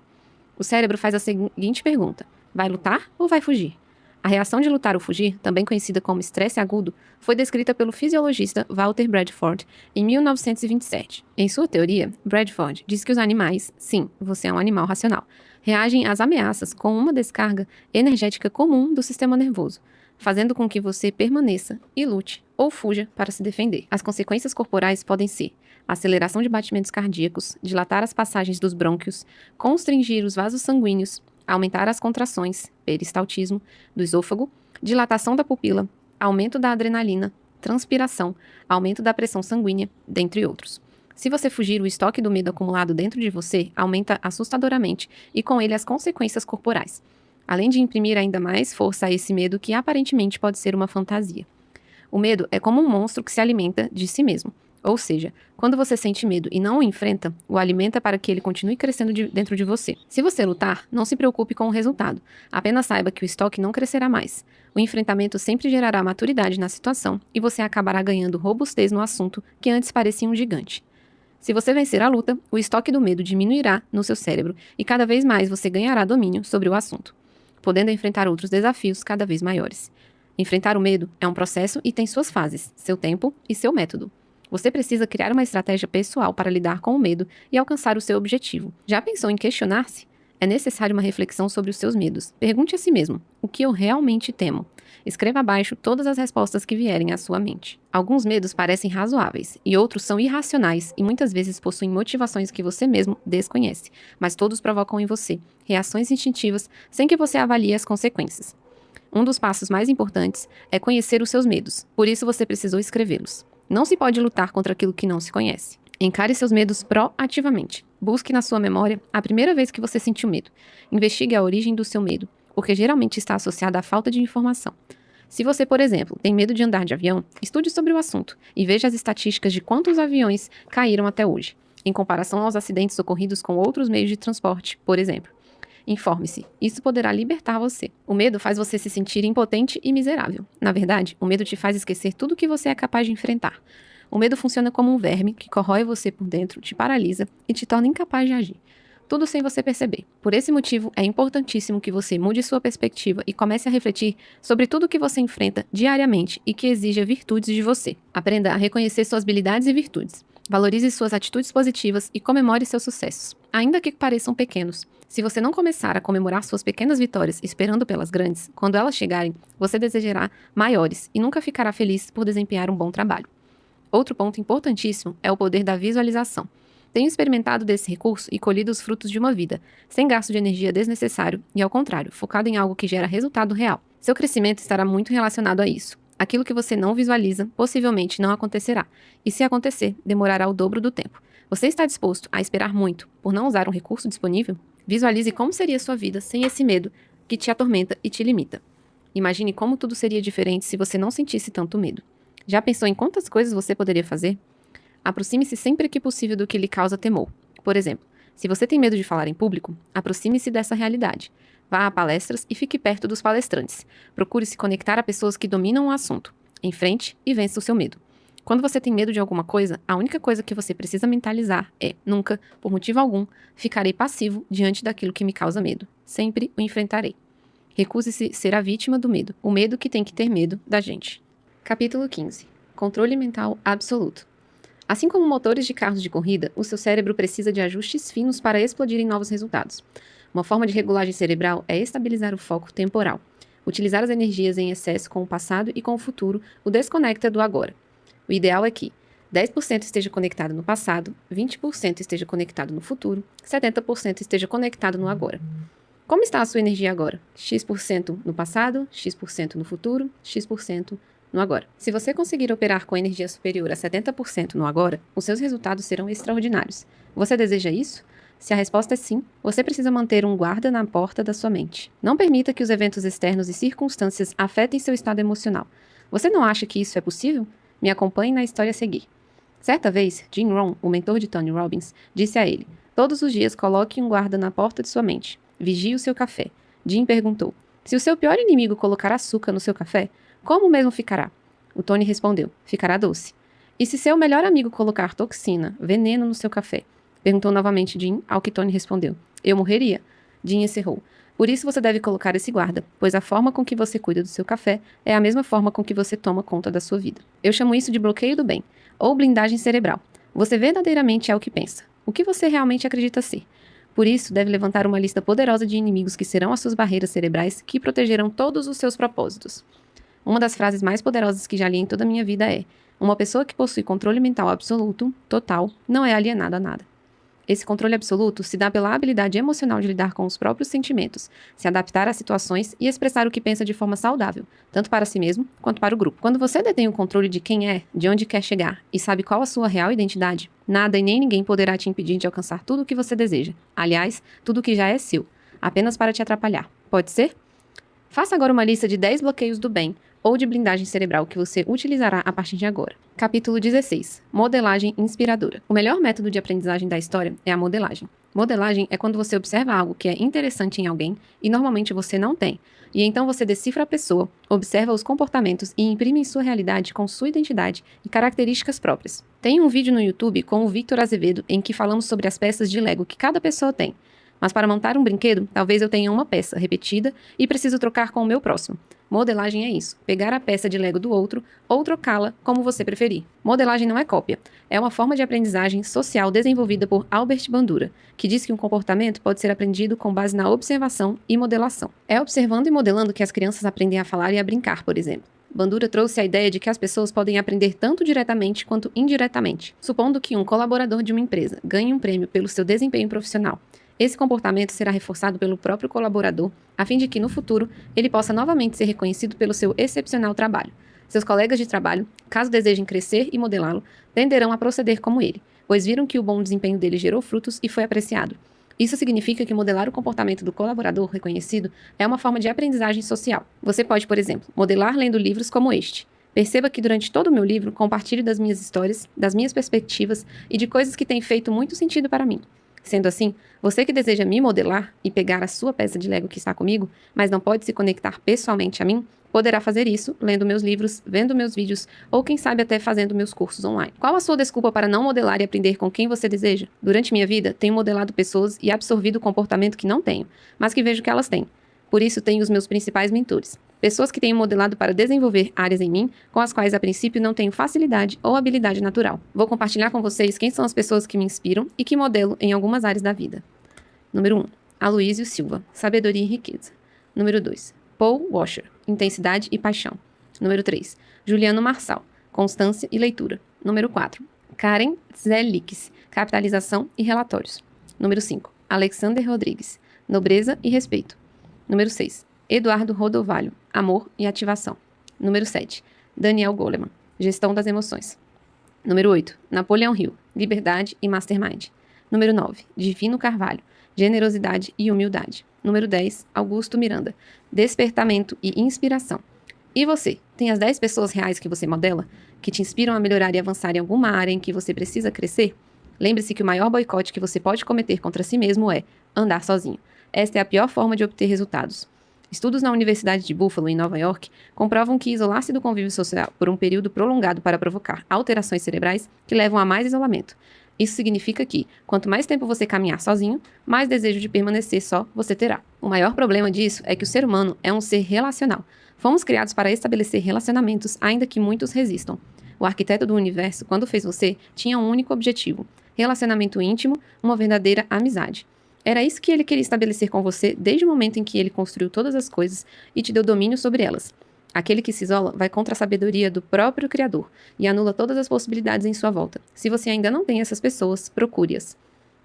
S1: O cérebro faz a seguinte pergunta: vai lutar ou vai fugir? A reação de lutar ou fugir, também conhecida como estresse agudo, foi descrita pelo fisiologista Walter Bradford em 1927. Em sua teoria, Bradford diz que os animais, sim, você é um animal racional, reagem às ameaças com uma descarga energética comum do sistema nervoso, fazendo com que você permaneça e lute ou fuja para se defender. As consequências corporais podem ser aceleração de batimentos cardíacos, dilatar as passagens dos brônquios, constringir os vasos sanguíneos, aumentar as contrações, peristaltismo, do esôfago, dilatação da pupila, aumento da adrenalina, transpiração, aumento da pressão sanguínea, dentre outros. Se você fugir, o estoque do medo acumulado dentro de você aumenta assustadoramente e com ele as consequências corporais, além de imprimir ainda mais força a esse medo que aparentemente pode ser uma fantasia. O medo é como um monstro que se alimenta de si mesmo. Ou seja, quando você sente medo e não o enfrenta, o alimenta para que ele continue crescendo dentro de você. Se você lutar, não se preocupe com o resultado. Apenas saiba que o estoque não crescerá mais. O enfrentamento sempre gerará maturidade na situação e você acabará ganhando robustez no assunto que antes parecia um gigante. Se você vencer a luta, o estoque do medo diminuirá no seu cérebro e cada vez mais você ganhará domínio sobre o assunto, podendo enfrentar outros desafios cada vez maiores. Enfrentar o medo é um processo e tem suas fases, seu tempo e seu método. Você precisa criar uma estratégia pessoal para lidar com o medo e alcançar o seu objetivo. Já pensou em questionar-se? É necessário uma reflexão sobre os seus medos. Pergunte a si mesmo: o que eu realmente temo? Escreva abaixo todas as respostas que vierem à sua mente. Alguns medos parecem razoáveis e outros são irracionais e muitas vezes possuem motivações que você mesmo desconhece, mas todos provocam em você reações instintivas sem que você avalie as consequências. Um dos passos mais importantes é conhecer os seus medos, por isso você precisou escrevê-los. Não se pode lutar contra aquilo que não se conhece. Encare seus medos proativamente. Busque na sua memória a primeira vez que você sentiu medo. Investigue a origem do seu medo, porque geralmente está associada à falta de informação. Se você, por exemplo, tem medo de andar de avião, estude sobre o assunto e veja as estatísticas de quantos aviões caíram até hoje, em comparação aos acidentes ocorridos com outros meios de transporte, por exemplo. Informe-se. Isso poderá libertar você. O medo faz você se sentir impotente e miserável. Na verdade, o medo te faz esquecer tudo o que você é capaz de enfrentar. O medo funciona como um verme que corrói você por dentro, te paralisa e te torna incapaz de agir. Tudo sem você perceber. Por esse motivo, é importantíssimo que você mude sua perspectiva e comece a refletir sobre tudo o que você enfrenta diariamente e que exija virtudes de você. Aprenda a reconhecer suas habilidades e virtudes. Valorize suas atitudes positivas e comemore seus sucessos, ainda que pareçam pequenos. Se você não começar a comemorar suas pequenas vitórias esperando pelas grandes, quando elas chegarem, você desejará maiores e nunca ficará feliz por desempenhar um bom trabalho. Outro ponto importantíssimo é o poder da visualização. Tenho experimentado desse recurso e colhido os frutos de uma vida, sem gasto de energia desnecessário e, ao contrário, focado em algo que gera resultado real. Seu crescimento estará muito relacionado a isso. Aquilo que você não visualiza, possivelmente não acontecerá, e se acontecer, demorará o dobro do tempo. Você está disposto a esperar muito por não usar um recurso disponível? Visualize como seria sua vida sem esse medo que te atormenta e te limita. Imagine como tudo seria diferente se você não sentisse tanto medo. Já pensou em quantas coisas você poderia fazer? Aproxime-se sempre que possível do que lhe causa temor. Por exemplo, se você tem medo de falar em público, aproxime-se dessa realidade. Vá a palestras e fique perto dos palestrantes. Procure se conectar a pessoas que dominam o assunto. Enfrente e vença o seu medo. Quando você tem medo de alguma coisa, a única coisa que você precisa mentalizar é: nunca, por motivo algum, ficarei passivo diante daquilo que me causa medo. Sempre o enfrentarei. Recuse-se ser a vítima do medo, o medo que tem que ter medo da gente. Capítulo 15. Controle mental absoluto. Assim como motores de carros de corrida, o seu cérebro precisa de ajustes finos para explodir em novos resultados. Uma forma de regulagem cerebral é estabilizar o foco temporal. Utilizar as energias em excesso com o passado e com o futuro o desconecta do agora. O ideal é que 10% esteja conectado no passado, 20% esteja conectado no futuro, 70% esteja conectado no agora. Como está a sua energia agora? X% no passado, X% no futuro, X% no agora. Se você conseguir operar com energia superior a 70% no agora, os seus resultados serão extraordinários. Você deseja isso? Se a resposta é sim, você precisa manter um guarda na porta da sua mente. Não permita que os eventos externos e circunstâncias afetem seu estado emocional. Você não acha que isso é possível? Me acompanhe na história a seguir. Certa vez, Jim Rohn, o mentor de Tony Robbins, disse a ele: todos os dias coloque um guarda na porta de sua mente. Vigie o seu café. Jim perguntou: se o seu pior inimigo colocar açúcar no seu café, como mesmo ficará? O Tony respondeu: ficará doce. E se seu melhor amigo colocar toxina, veneno no seu café? Perguntou novamente Jim, ao que Tony respondeu: eu morreria. Jim encerrou: por isso você deve colocar esse guarda, pois a forma com que você cuida do seu café é a mesma forma com que você toma conta da sua vida. Eu chamo isso de bloqueio do bem, ou blindagem cerebral. Você verdadeiramente é o que pensa, o que você realmente acredita ser. Por isso, deve levantar uma lista poderosa de inimigos que serão as suas barreiras cerebrais que protegerão todos os seus propósitos. Uma das frases mais poderosas que já li em toda a minha vida é: uma pessoa que possui controle mental absoluto, total, não é alienada a nada. Esse controle absoluto se dá pela habilidade emocional de lidar com os próprios sentimentos, se adaptar às situações e expressar o que pensa de forma saudável, tanto para si mesmo quanto para o grupo. Quando você detém o controle de quem é, de onde quer chegar e sabe qual a sua real identidade, nada e nem ninguém poderá te impedir de alcançar tudo o que você deseja. Aliás, tudo o que já é seu, apenas para te atrapalhar. Pode ser? Faça agora uma lista de 10 bloqueios do bem ou de blindagem cerebral que você utilizará a partir de agora. Capítulo 16. Modelagem inspiradora. O melhor método de aprendizagem da história é a modelagem. Modelagem é quando você observa algo que é interessante em alguém e normalmente você não tem, e então você decifra a pessoa, observa os comportamentos e imprime em sua realidade com sua identidade e características próprias. Tem um vídeo no YouTube com o Victor Azevedo em que falamos sobre as peças de Lego que cada pessoa tem. Mas para montar um brinquedo, talvez eu tenha uma peça repetida e preciso trocar com o meu próximo. Modelagem é isso, pegar a peça de Lego do outro ou trocá-la como você preferir. Modelagem não é cópia, é uma forma de aprendizagem social desenvolvida por Albert Bandura, que diz que um comportamento pode ser aprendido com base na observação e modelação. É observando e modelando que as crianças aprendem a falar e a brincar, por exemplo. Bandura trouxe a ideia de que as pessoas podem aprender tanto diretamente quanto indiretamente. Supondo que um colaborador de uma empresa ganhe um prêmio pelo seu desempenho profissional. Esse comportamento será reforçado pelo próprio colaborador, a fim de que, no futuro, ele possa novamente ser reconhecido pelo seu excepcional trabalho. Seus colegas de trabalho, caso desejem crescer e modelá-lo, tenderão a proceder como ele, pois viram que o bom desempenho dele gerou frutos e foi apreciado. Isso significa que modelar o comportamento do colaborador reconhecido é uma forma de aprendizagem social. Você pode, por exemplo, modelar lendo livros como este. Perceba que durante todo o meu livro compartilho das minhas histórias, das minhas perspectivas e de coisas que têm feito muito sentido para mim. Sendo assim, você que deseja me modelar e pegar a sua peça de Lego que está comigo, mas não pode se conectar pessoalmente a mim, poderá fazer isso lendo meus livros, vendo meus vídeos ou quem sabe até fazendo meus cursos online. Qual a sua desculpa para não modelar e aprender com quem você deseja? Durante minha vida, tenho modelado pessoas e absorvido o comportamento que não tenho, mas que vejo que elas têm. Por isso, tenho os meus principais mentores. Pessoas que tenho modelado para desenvolver áreas em mim com as quais a princípio não tenho facilidade ou habilidade natural. Vou compartilhar com vocês quem são as pessoas que me inspiram e que modelo em algumas áreas da vida. Número 1. Aloysio Silva, Sabedoria e Riqueza. Número 2. Paul Washer, Intensidade e Paixão. Número 3. Juliano Marçal, Constância e Leitura. Número 4. Karen Zelix, Capitalização e Relatórios. Número 5. Alexander Rodrigues, Nobreza e Respeito. Número 6. Eduardo Rodovalho, Amor e Ativação. Número 7. Daniel Goleman, Gestão das Emoções. Número 8. Napoleão Hill, Liberdade e Mastermind. Número 9. Divino Carvalho, Generosidade e Humildade. Número 10. Augusto Miranda, Despertamento e Inspiração. E você, tem as 10 pessoas reais que você modela, que te inspiram a melhorar e avançar em alguma área em que você precisa crescer? Lembre-se que o maior boicote que você pode cometer contra si mesmo é andar sozinho. Esta é a pior forma de obter resultados. Estudos na Universidade de Buffalo, em Nova York, comprovam que isolar-se do convívio social por um período prolongado para provocar alterações cerebrais que levam a mais isolamento. Isso significa que, quanto mais tempo você caminhar sozinho, mais desejo de permanecer só você terá. O maior problema disso é que o ser humano é um ser relacional. Fomos criados para estabelecer relacionamentos, ainda que muitos resistam. O arquiteto do universo, quando fez você, tinha um único objetivo: relacionamento íntimo, uma verdadeira amizade. Era isso que ele queria estabelecer com você desde o momento em que ele construiu todas as coisas e te deu domínio sobre elas. Aquele que se isola vai contra a sabedoria do próprio Criador e anula todas as possibilidades em sua volta. Se você ainda não tem essas pessoas, procure-as.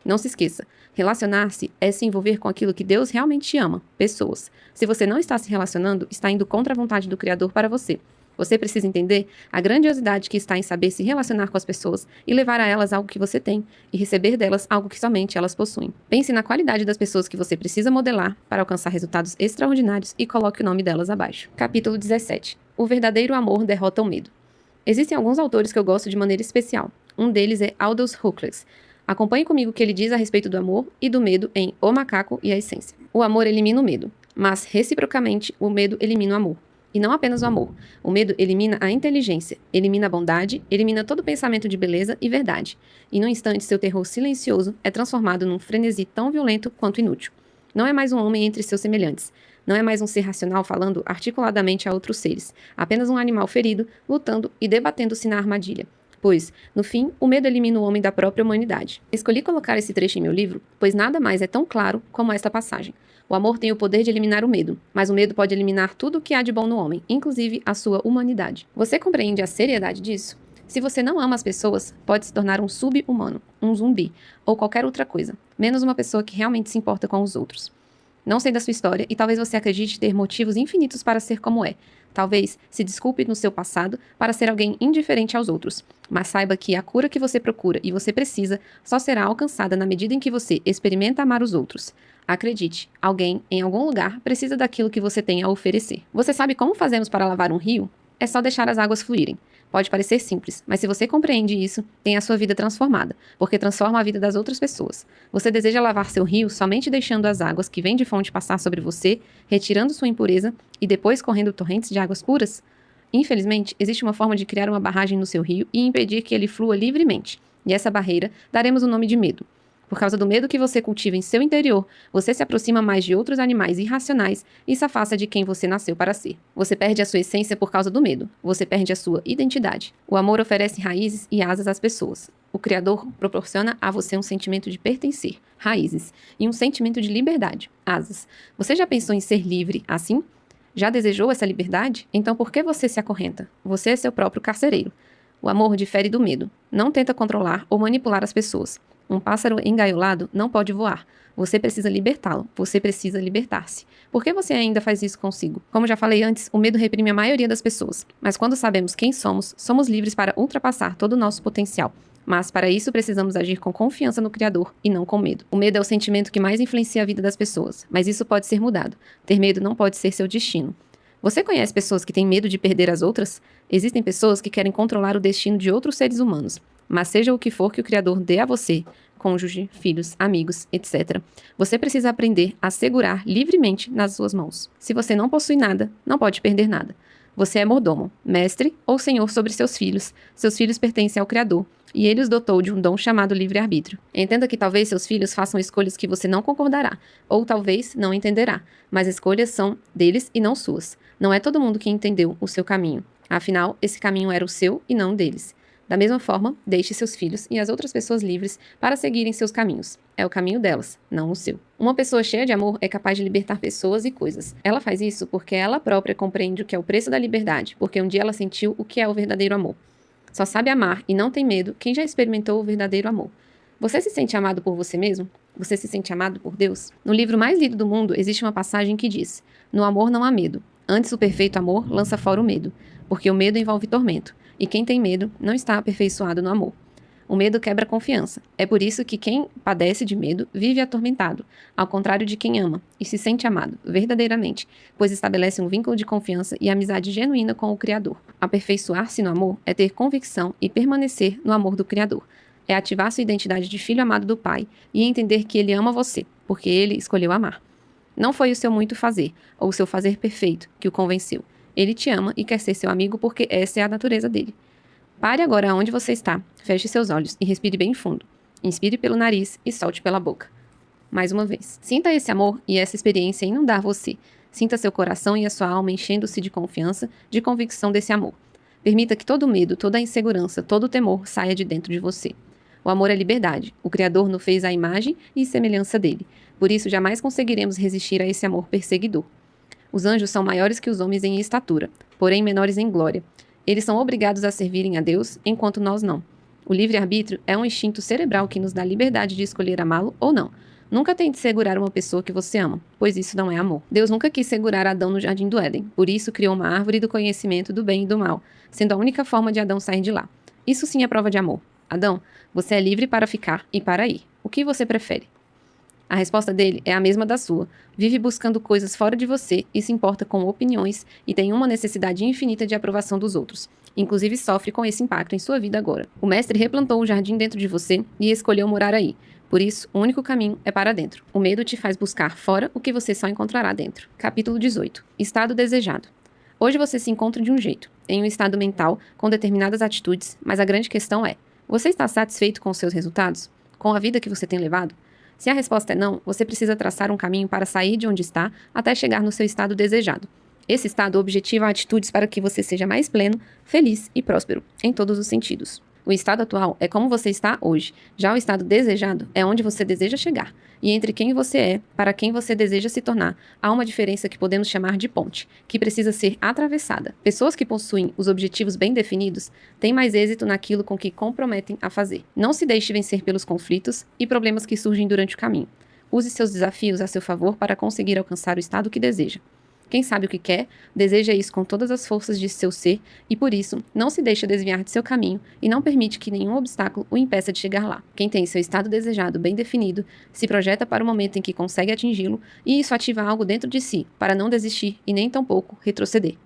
S1: Não se esqueça, relacionar-se é se envolver com aquilo que Deus realmente te ama, pessoas. Se você não está se relacionando, está indo contra a vontade do Criador para você. Você precisa entender a grandiosidade que está em saber se relacionar com as pessoas e levar a elas algo que você tem e receber delas algo que somente elas possuem. Pense na qualidade das pessoas que você precisa modelar para alcançar resultados extraordinários e coloque o nome delas abaixo. Capítulo 17. O verdadeiro amor derrota o medo. Existem alguns autores que eu gosto de maneira especial. Um deles é Aldous Huxley. Acompanhe comigo o que ele diz a respeito do amor e do medo em O Macaco e a Essência. O amor elimina o medo, mas, reciprocamente, o medo elimina o amor. E não apenas o amor. O medo elimina a inteligência, elimina a bondade, elimina todo pensamento de beleza e verdade. E no instante, seu terror silencioso é transformado num frenesi tão violento quanto inútil. Não é mais um homem entre seus semelhantes. Não é mais um ser racional falando articuladamente a outros seres. Apenas um animal ferido, lutando e debatendo-se na armadilha. Pois, no fim, o medo elimina o homem da própria humanidade. Escolhi colocar esse trecho em meu livro, pois nada mais é tão claro como esta passagem. O amor tem o poder de eliminar o medo, mas o medo pode eliminar tudo o que há de bom no homem, inclusive a sua humanidade. Você compreende a seriedade disso? Se você não ama as pessoas, pode se tornar um sub-humano, um zumbi, ou qualquer outra coisa, menos uma pessoa que realmente se importa com os outros. Não sei da sua história e talvez você acredite ter motivos infinitos para ser como é. Talvez se desculpe no seu passado para ser alguém indiferente aos outros. Mas saiba que a cura que você procura e você precisa só será alcançada na medida em que você experimenta amar os outros. Acredite, alguém, em algum lugar, precisa daquilo que você tem a oferecer. Você sabe como fazemos para lavar um rio? É só deixar as águas fluírem. Pode parecer simples, mas se você compreende isso, tem a sua vida transformada, porque transforma a vida das outras pessoas. Você deseja lavar seu rio somente deixando as águas que vêm de fonte passar sobre você, retirando sua impureza e depois correndo torrentes de águas puras? Infelizmente, existe uma forma de criar uma barragem no seu rio e impedir que ele flua livremente. E essa barreira daremos o nome de medo. Por causa do medo que você cultiva em seu interior, você se aproxima mais de outros animais irracionais e se afasta de quem você nasceu para ser. Você perde a sua essência por causa do medo. Você perde a sua identidade. O amor oferece raízes e asas às pessoas. O Criador proporciona a você um sentimento de pertencer, raízes, e um sentimento de liberdade, asas. Você já pensou em ser livre assim? Já desejou essa liberdade? Então por que você se acorrenta? Você é seu próprio carcereiro. O amor difere do medo. Não tenta controlar ou manipular as pessoas. Um pássaro engaiolado não pode voar. Você precisa libertá-lo. Você precisa libertar-se. Por que você ainda faz isso consigo? Como já falei antes, o medo reprime a maioria das pessoas. Mas quando sabemos quem somos, somos livres para ultrapassar todo o nosso potencial. Mas para isso precisamos agir com confiança no Criador e não com medo. O medo é o sentimento que mais influencia a vida das pessoas, mas isso pode ser mudado. Ter medo não pode ser seu destino. Você conhece pessoas que têm medo de perder as outras? Existem pessoas que querem controlar o destino de outros seres humanos. Mas seja o que for que o Criador dê a você, cônjuge, filhos, amigos, etc., você precisa aprender a segurar livremente nas suas mãos. Se você não possui nada, não pode perder nada. Você é mordomo, mestre ou senhor sobre seus filhos. Seus filhos pertencem ao Criador, e ele os dotou de um dom chamado livre-arbítrio. Entenda que talvez seus filhos façam escolhas que você não concordará, ou talvez não entenderá, mas escolhas são deles e não suas. Não é todo mundo que entendeu o seu caminho. Afinal, esse caminho era o seu e não deles. Da mesma forma, deixe seus filhos e as outras pessoas livres para seguirem seus caminhos. É o caminho delas, não o seu. Uma pessoa cheia de amor é capaz de libertar pessoas e coisas. Ela faz isso porque ela própria compreende o que é o preço da liberdade, porque um dia ela sentiu o que é o verdadeiro amor. Só sabe amar e não tem medo quem já experimentou o verdadeiro amor. Você se sente amado por você mesmo? Você se sente amado por Deus? No livro mais lido do mundo existe uma passagem que diz: no amor não há medo. Antes o perfeito amor lança fora o medo, porque o medo envolve tormento. E quem tem medo não está aperfeiçoado no amor. O medo quebra a confiança. É por isso que quem padece de medo vive atormentado, ao contrário de quem ama e se sente amado, verdadeiramente, pois estabelece um vínculo de confiança e amizade genuína com o Criador. Aperfeiçoar-se no amor é ter convicção e permanecer no amor do Criador. É ativar sua identidade de filho amado do Pai e entender que Ele ama você, porque Ele escolheu amar. Não foi o seu muito fazer, ou o seu fazer perfeito, que o convenceu. Ele te ama e quer ser seu amigo porque essa é a natureza dele. Pare agora onde você está, feche seus olhos e respire bem fundo. Inspire pelo nariz e solte pela boca. Mais uma vez. Sinta esse amor e essa experiência inundar você. Sinta seu coração e a sua alma enchendo-se de confiança, de convicção desse amor. Permita que todo medo, toda insegurança, todo temor saia de dentro de você. O amor é liberdade. O Criador nos fez à imagem e semelhança dele. Por isso, jamais conseguiremos resistir a esse amor perseguidor. Os anjos são maiores que os homens em estatura, porém menores em glória. Eles são obrigados a servirem a Deus, enquanto nós não. O livre-arbítrio é um instinto cerebral que nos dá liberdade de escolher amá-lo ou não. Nunca tente segurar uma pessoa que você ama, pois isso não é amor. Deus nunca quis segurar Adão no jardim do Éden, por isso criou uma árvore do conhecimento do bem e do mal, sendo a única forma de Adão sair de lá. Isso sim é prova de amor. Adão, você é livre para ficar e para ir. O que você prefere? A resposta dele é a mesma da sua. Vive buscando coisas fora de você e se importa com opiniões e tem uma necessidade infinita de aprovação dos outros. Inclusive sofre com esse impacto em sua vida agora. O mestre replantou um jardim dentro de você e escolheu morar aí. Por isso, o único caminho é para dentro. O medo te faz buscar fora o que você só encontrará dentro. Capítulo 18. Estado desejado. Hoje você se encontra de um jeito, em um estado mental, com determinadas atitudes, mas a grande questão é: você está satisfeito com os seus resultados? Com a vida que você tem levado? Se a resposta é não, você precisa traçar um caminho para sair de onde está até chegar no seu estado desejado. Esse estado objetiva atitudes para que você seja mais pleno, feliz e próspero, em todos os sentidos. O estado atual é como você está hoje. Já o estado desejado é onde você deseja chegar. E entre quem você é, para quem você deseja se tornar, há uma diferença que podemos chamar de ponte, que precisa ser atravessada. Pessoas que possuem os objetivos bem definidos têm mais êxito naquilo com que comprometem a fazer. Não se deixe vencer pelos conflitos e problemas que surgem durante o caminho. Use seus desafios a seu favor para conseguir alcançar o estado que deseja. Quem sabe o que quer, deseja isso com todas as forças de seu ser e, por isso, não se deixa desviar de seu caminho e não permite que nenhum obstáculo o impeça de chegar lá. Quem tem seu estado desejado bem definido, se projeta para o momento em que consegue atingi-lo e isso ativa algo dentro de si para não desistir e nem tampouco retroceder.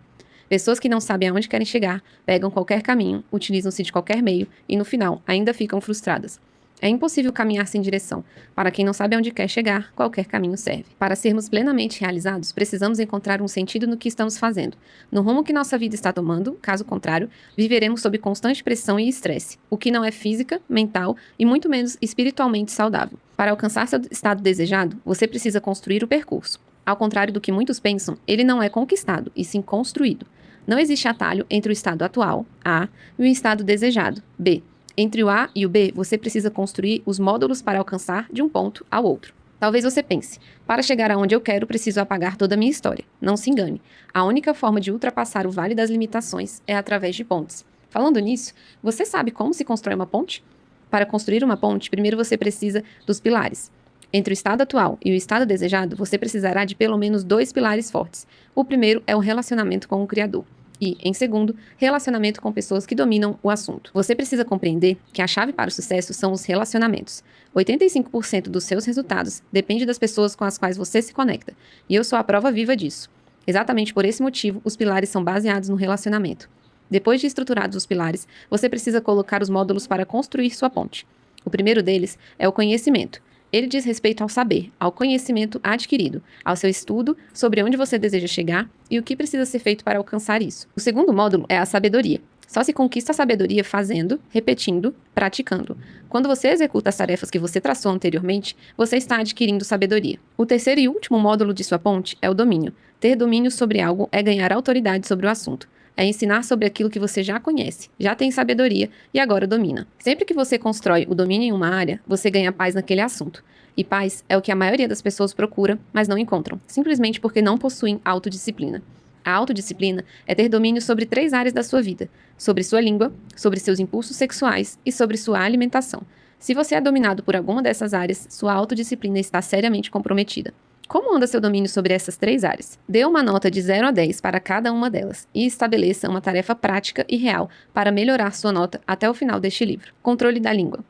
S1: Pessoas que não sabem aonde querem chegar, pegam qualquer caminho, utilizam-se de qualquer meio e, no final, ainda ficam frustradas. É impossível caminhar sem direção. Para quem não sabe aonde quer chegar, qualquer caminho serve. Para sermos plenamente realizados, precisamos encontrar um sentido no que estamos fazendo, no rumo que nossa vida está tomando. Caso contrário, viveremos sob constante pressão e estresse, o que não é física, mental e muito menos espiritualmente saudável. Para alcançar seu estado desejado, você precisa construir o percurso. Ao contrário do que muitos pensam, ele não é conquistado, e sim construído. Não existe atalho entre o estado atual, A, e o estado desejado, B. Entre o A e o B, você precisa construir os módulos para alcançar de um ponto ao outro. Talvez você pense, para chegar aonde eu quero, preciso apagar toda a minha história. Não se engane. A única forma de ultrapassar o vale das limitações é através de pontes. Falando nisso, você sabe como se constrói uma ponte? Para construir uma ponte, primeiro você precisa dos pilares. Entre o estado atual e o estado desejado, você precisará de pelo menos 2 pilares fortes. O primeiro é o relacionamento com o Criador. E, em segundo, relacionamento com pessoas que dominam o assunto. Você precisa compreender que a chave para o sucesso são os relacionamentos. 85% dos seus resultados depende das pessoas com as quais você se conecta. E eu sou a prova viva disso. Exatamente por esse motivo, os pilares são baseados no relacionamento. Depois de estruturados os pilares, você precisa colocar os módulos para construir sua ponte. O primeiro deles é o conhecimento. Ele diz respeito ao saber, ao conhecimento adquirido, ao seu estudo sobre onde você deseja chegar e o que precisa ser feito para alcançar isso. O segundo módulo é a sabedoria. Só se conquista a sabedoria fazendo, repetindo, praticando. Quando você executa as tarefas que você traçou anteriormente, você está adquirindo sabedoria. O terceiro e último módulo de sua ponte é o domínio. Ter domínio sobre algo é ganhar autoridade sobre o assunto. É ensinar sobre aquilo que você já conhece, já tem sabedoria e agora domina. Sempre que você constrói o domínio em uma área, você ganha paz naquele assunto. E paz é o que a maioria das pessoas procura, mas não encontram, simplesmente porque não possuem autodisciplina. A autodisciplina é ter domínio sobre 3 áreas da sua vida: sobre sua língua, sobre seus impulsos sexuais e sobre sua alimentação. Se você é dominado por alguma dessas áreas, sua autodisciplina está seriamente comprometida. Como anda seu domínio sobre essas 3 áreas? Dê uma nota de 0 a 10 para cada uma delas e estabeleça uma tarefa prática e real para melhorar sua nota até o final deste livro. Controle da língua.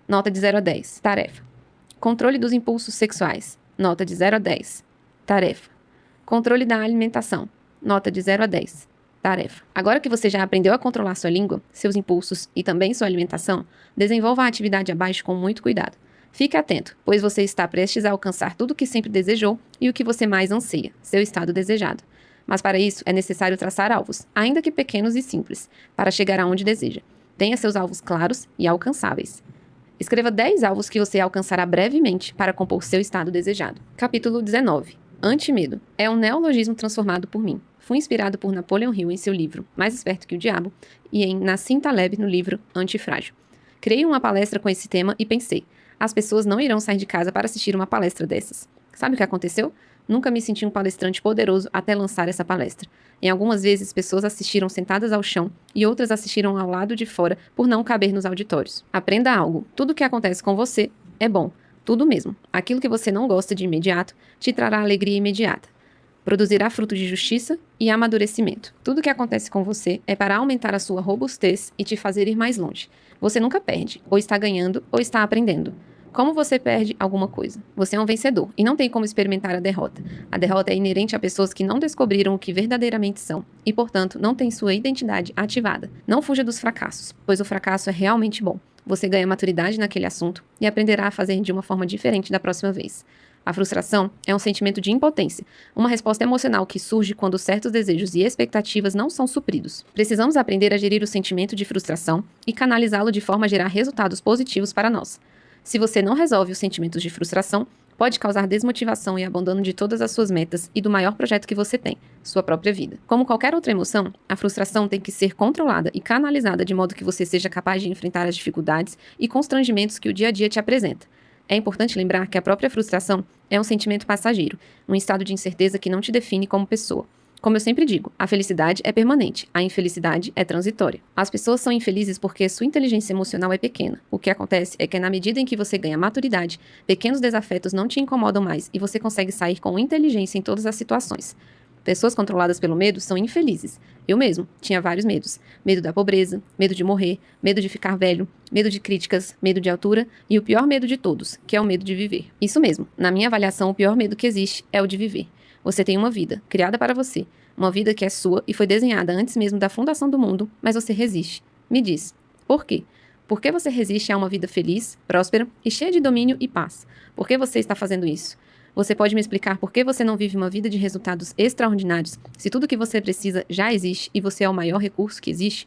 S1: Nota de 0 a 10. Tarefa. Controle dos impulsos sexuais. Nota de 0 a 10. Tarefa. Controle da alimentação. Nota de 0 a 10. Tarefa. Agora que você já aprendeu a controlar sua língua, seus impulsos e também sua alimentação, desenvolva a atividade abaixo com muito cuidado. Fique atento, pois você está prestes a alcançar tudo o que sempre desejou e o que você mais anseia, seu estado desejado. Mas para isso é necessário traçar alvos, ainda que pequenos e simples, para chegar aonde deseja. Tenha seus alvos claros e alcançáveis. Escreva 10 alvos que você alcançará brevemente para compor seu estado desejado. Capítulo 19. Antimedo. É um neologismo transformado por mim. Fui inspirado por Napoleon Hill em seu livro Mais Esperto que o Diabo e em Nassim Taleb no livro Antifrágil. Criei uma palestra com esse tema e pensei: as pessoas não irão sair de casa para assistir uma palestra dessas. Sabe o que aconteceu? Nunca me senti um palestrante poderoso até lançar essa palestra. Em algumas vezes, pessoas assistiram sentadas ao chão e outras assistiram ao lado de fora por não caber nos auditórios. Aprenda algo. Tudo o que acontece com você é bom. Tudo mesmo. Aquilo que você não gosta de imediato te trará alegria imediata. Produzirá fruto de justiça e amadurecimento. Tudo o que acontece com você é para aumentar a sua robustez e te fazer ir mais longe. Você nunca perde. Ou está ganhando ou está aprendendo. Como você perde alguma coisa? Você é um vencedor e não tem como experimentar a derrota. A derrota é inerente a pessoas que não descobriram o que verdadeiramente são e, portanto, não têm sua identidade ativada. Não fuja dos fracassos, pois o fracasso é realmente bom. Você ganha maturidade naquele assunto e aprenderá a fazer de uma forma diferente da próxima vez. A frustração é um sentimento de impotência, uma resposta emocional que surge quando certos desejos e expectativas não são supridos. Precisamos aprender a gerir o sentimento de frustração e canalizá-lo de forma a gerar resultados positivos para nós. Se você não resolve os sentimentos de frustração, pode causar desmotivação e abandono de todas as suas metas e do maior projeto que você tem, sua própria vida. Como qualquer outra emoção, a frustração tem que ser controlada e canalizada de modo que você seja capaz de enfrentar as dificuldades e constrangimentos que o dia a dia te apresenta. É importante lembrar que a própria frustração é um sentimento passageiro, um estado de incerteza que não te define como pessoa. Como eu sempre digo, a felicidade é permanente, a infelicidade é transitória. As pessoas são infelizes porque sua inteligência emocional é pequena. O que acontece é que na medida em que você ganha maturidade, pequenos desafetos não te incomodam mais e você consegue sair com inteligência em todas as situações. Pessoas controladas pelo medo são infelizes. Eu mesmo tinha vários medos. Medo da pobreza, medo de morrer, medo de ficar velho, medo de críticas, medo de altura e o pior medo de todos, que é o medo de viver. Isso mesmo, na minha avaliação, o pior medo que existe é o de viver. Você tem uma vida, criada para você. Uma vida que é sua e foi desenhada antes mesmo da fundação do mundo, mas você resiste. Me diz, por quê? Por que você resiste a uma vida feliz, próspera e cheia de domínio e paz? Por que você está fazendo isso? Você pode me explicar por que você não vive uma vida de resultados extraordinários se tudo que você precisa já existe e você é o maior recurso que existe?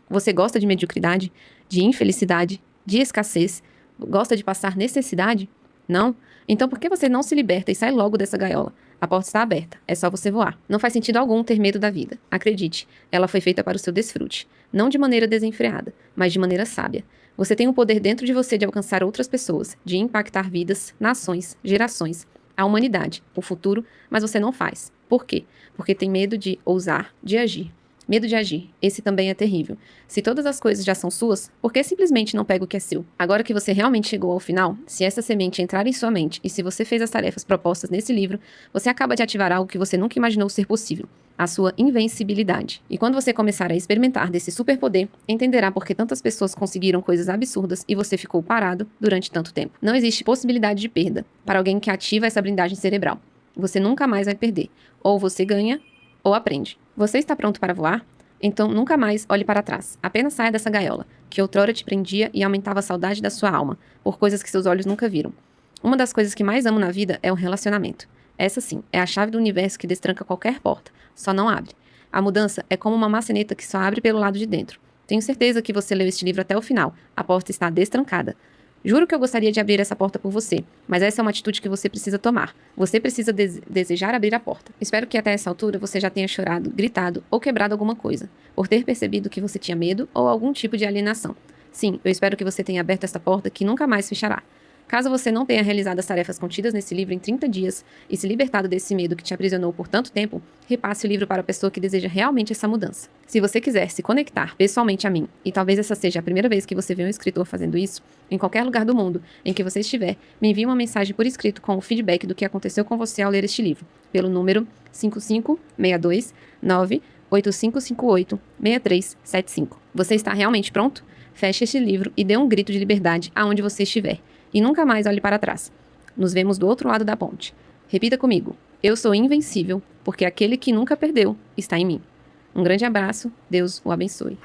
S1: Você gosta de mediocridade, de infelicidade, de escassez? Gosta de passar necessidade? Não? Então por que você não se liberta e sai logo dessa gaiola? A porta está aberta, é só você voar. Não faz sentido algum ter medo da vida. Acredite, ela foi feita para o seu desfrute. Não de maneira desenfreada, mas de maneira sábia. Você tem o poder dentro de você de alcançar outras pessoas, de impactar vidas, nações, gerações, a humanidade, o futuro, mas você não faz. Por quê? Porque tem medo de ousar, de agir. Medo de agir, esse também é terrível. Se todas as coisas já são suas, por que simplesmente não pega o que é seu? Agora que você realmente chegou ao final, se essa semente entrar em sua mente e se você fez as tarefas propostas nesse livro, você acaba de ativar algo que você nunca imaginou ser possível, a sua invencibilidade. E quando você começar a experimentar desse superpoder, entenderá por que tantas pessoas conseguiram coisas absurdas e você ficou parado durante tanto tempo. Não existe possibilidade de perda para alguém que ativa essa blindagem cerebral. Você nunca mais vai perder. Ou você ganha, ou aprende. Você está pronto para voar? Então nunca mais olhe para trás. Apenas saia dessa gaiola, que outrora te prendia e aumentava a saudade da sua alma, por coisas que seus olhos nunca viram. Uma das coisas que mais amo na vida é o relacionamento. Essa sim, é a chave do universo que destranca qualquer porta, só não abre. A mudança é como uma maçaneta que só abre pelo lado de dentro. Tenho certeza que você leu este livro até o final. A porta está destrancada. Juro que eu gostaria de abrir essa porta por você, mas essa é uma atitude que você precisa tomar. Você precisa desejar abrir a porta. Espero que até essa altura você já tenha chorado, gritado ou quebrado alguma coisa, por ter percebido que você tinha medo ou algum tipo de alienação. Sim, eu espero que você tenha aberto essa porta que nunca mais fechará. Caso você não tenha realizado as tarefas contidas nesse livro em 30 dias e se libertado desse medo que te aprisionou por tanto tempo, repasse o livro para a pessoa que deseja realmente essa mudança. Se você quiser se conectar pessoalmente a mim, e talvez essa seja a primeira vez que você vê um escritor fazendo isso, em qualquer lugar do mundo em que você estiver, me envie uma mensagem por escrito com o feedback do que aconteceu com você ao ler este livro, pelo número 5562985586375. Você está realmente pronto? Feche este livro e dê um grito de liberdade aonde você estiver. E nunca mais olhe para trás. Nos vemos do outro lado da ponte. Repita comigo. Eu sou invencível, porque aquele que nunca perdeu está em mim. Um grande abraço. Deus o abençoe.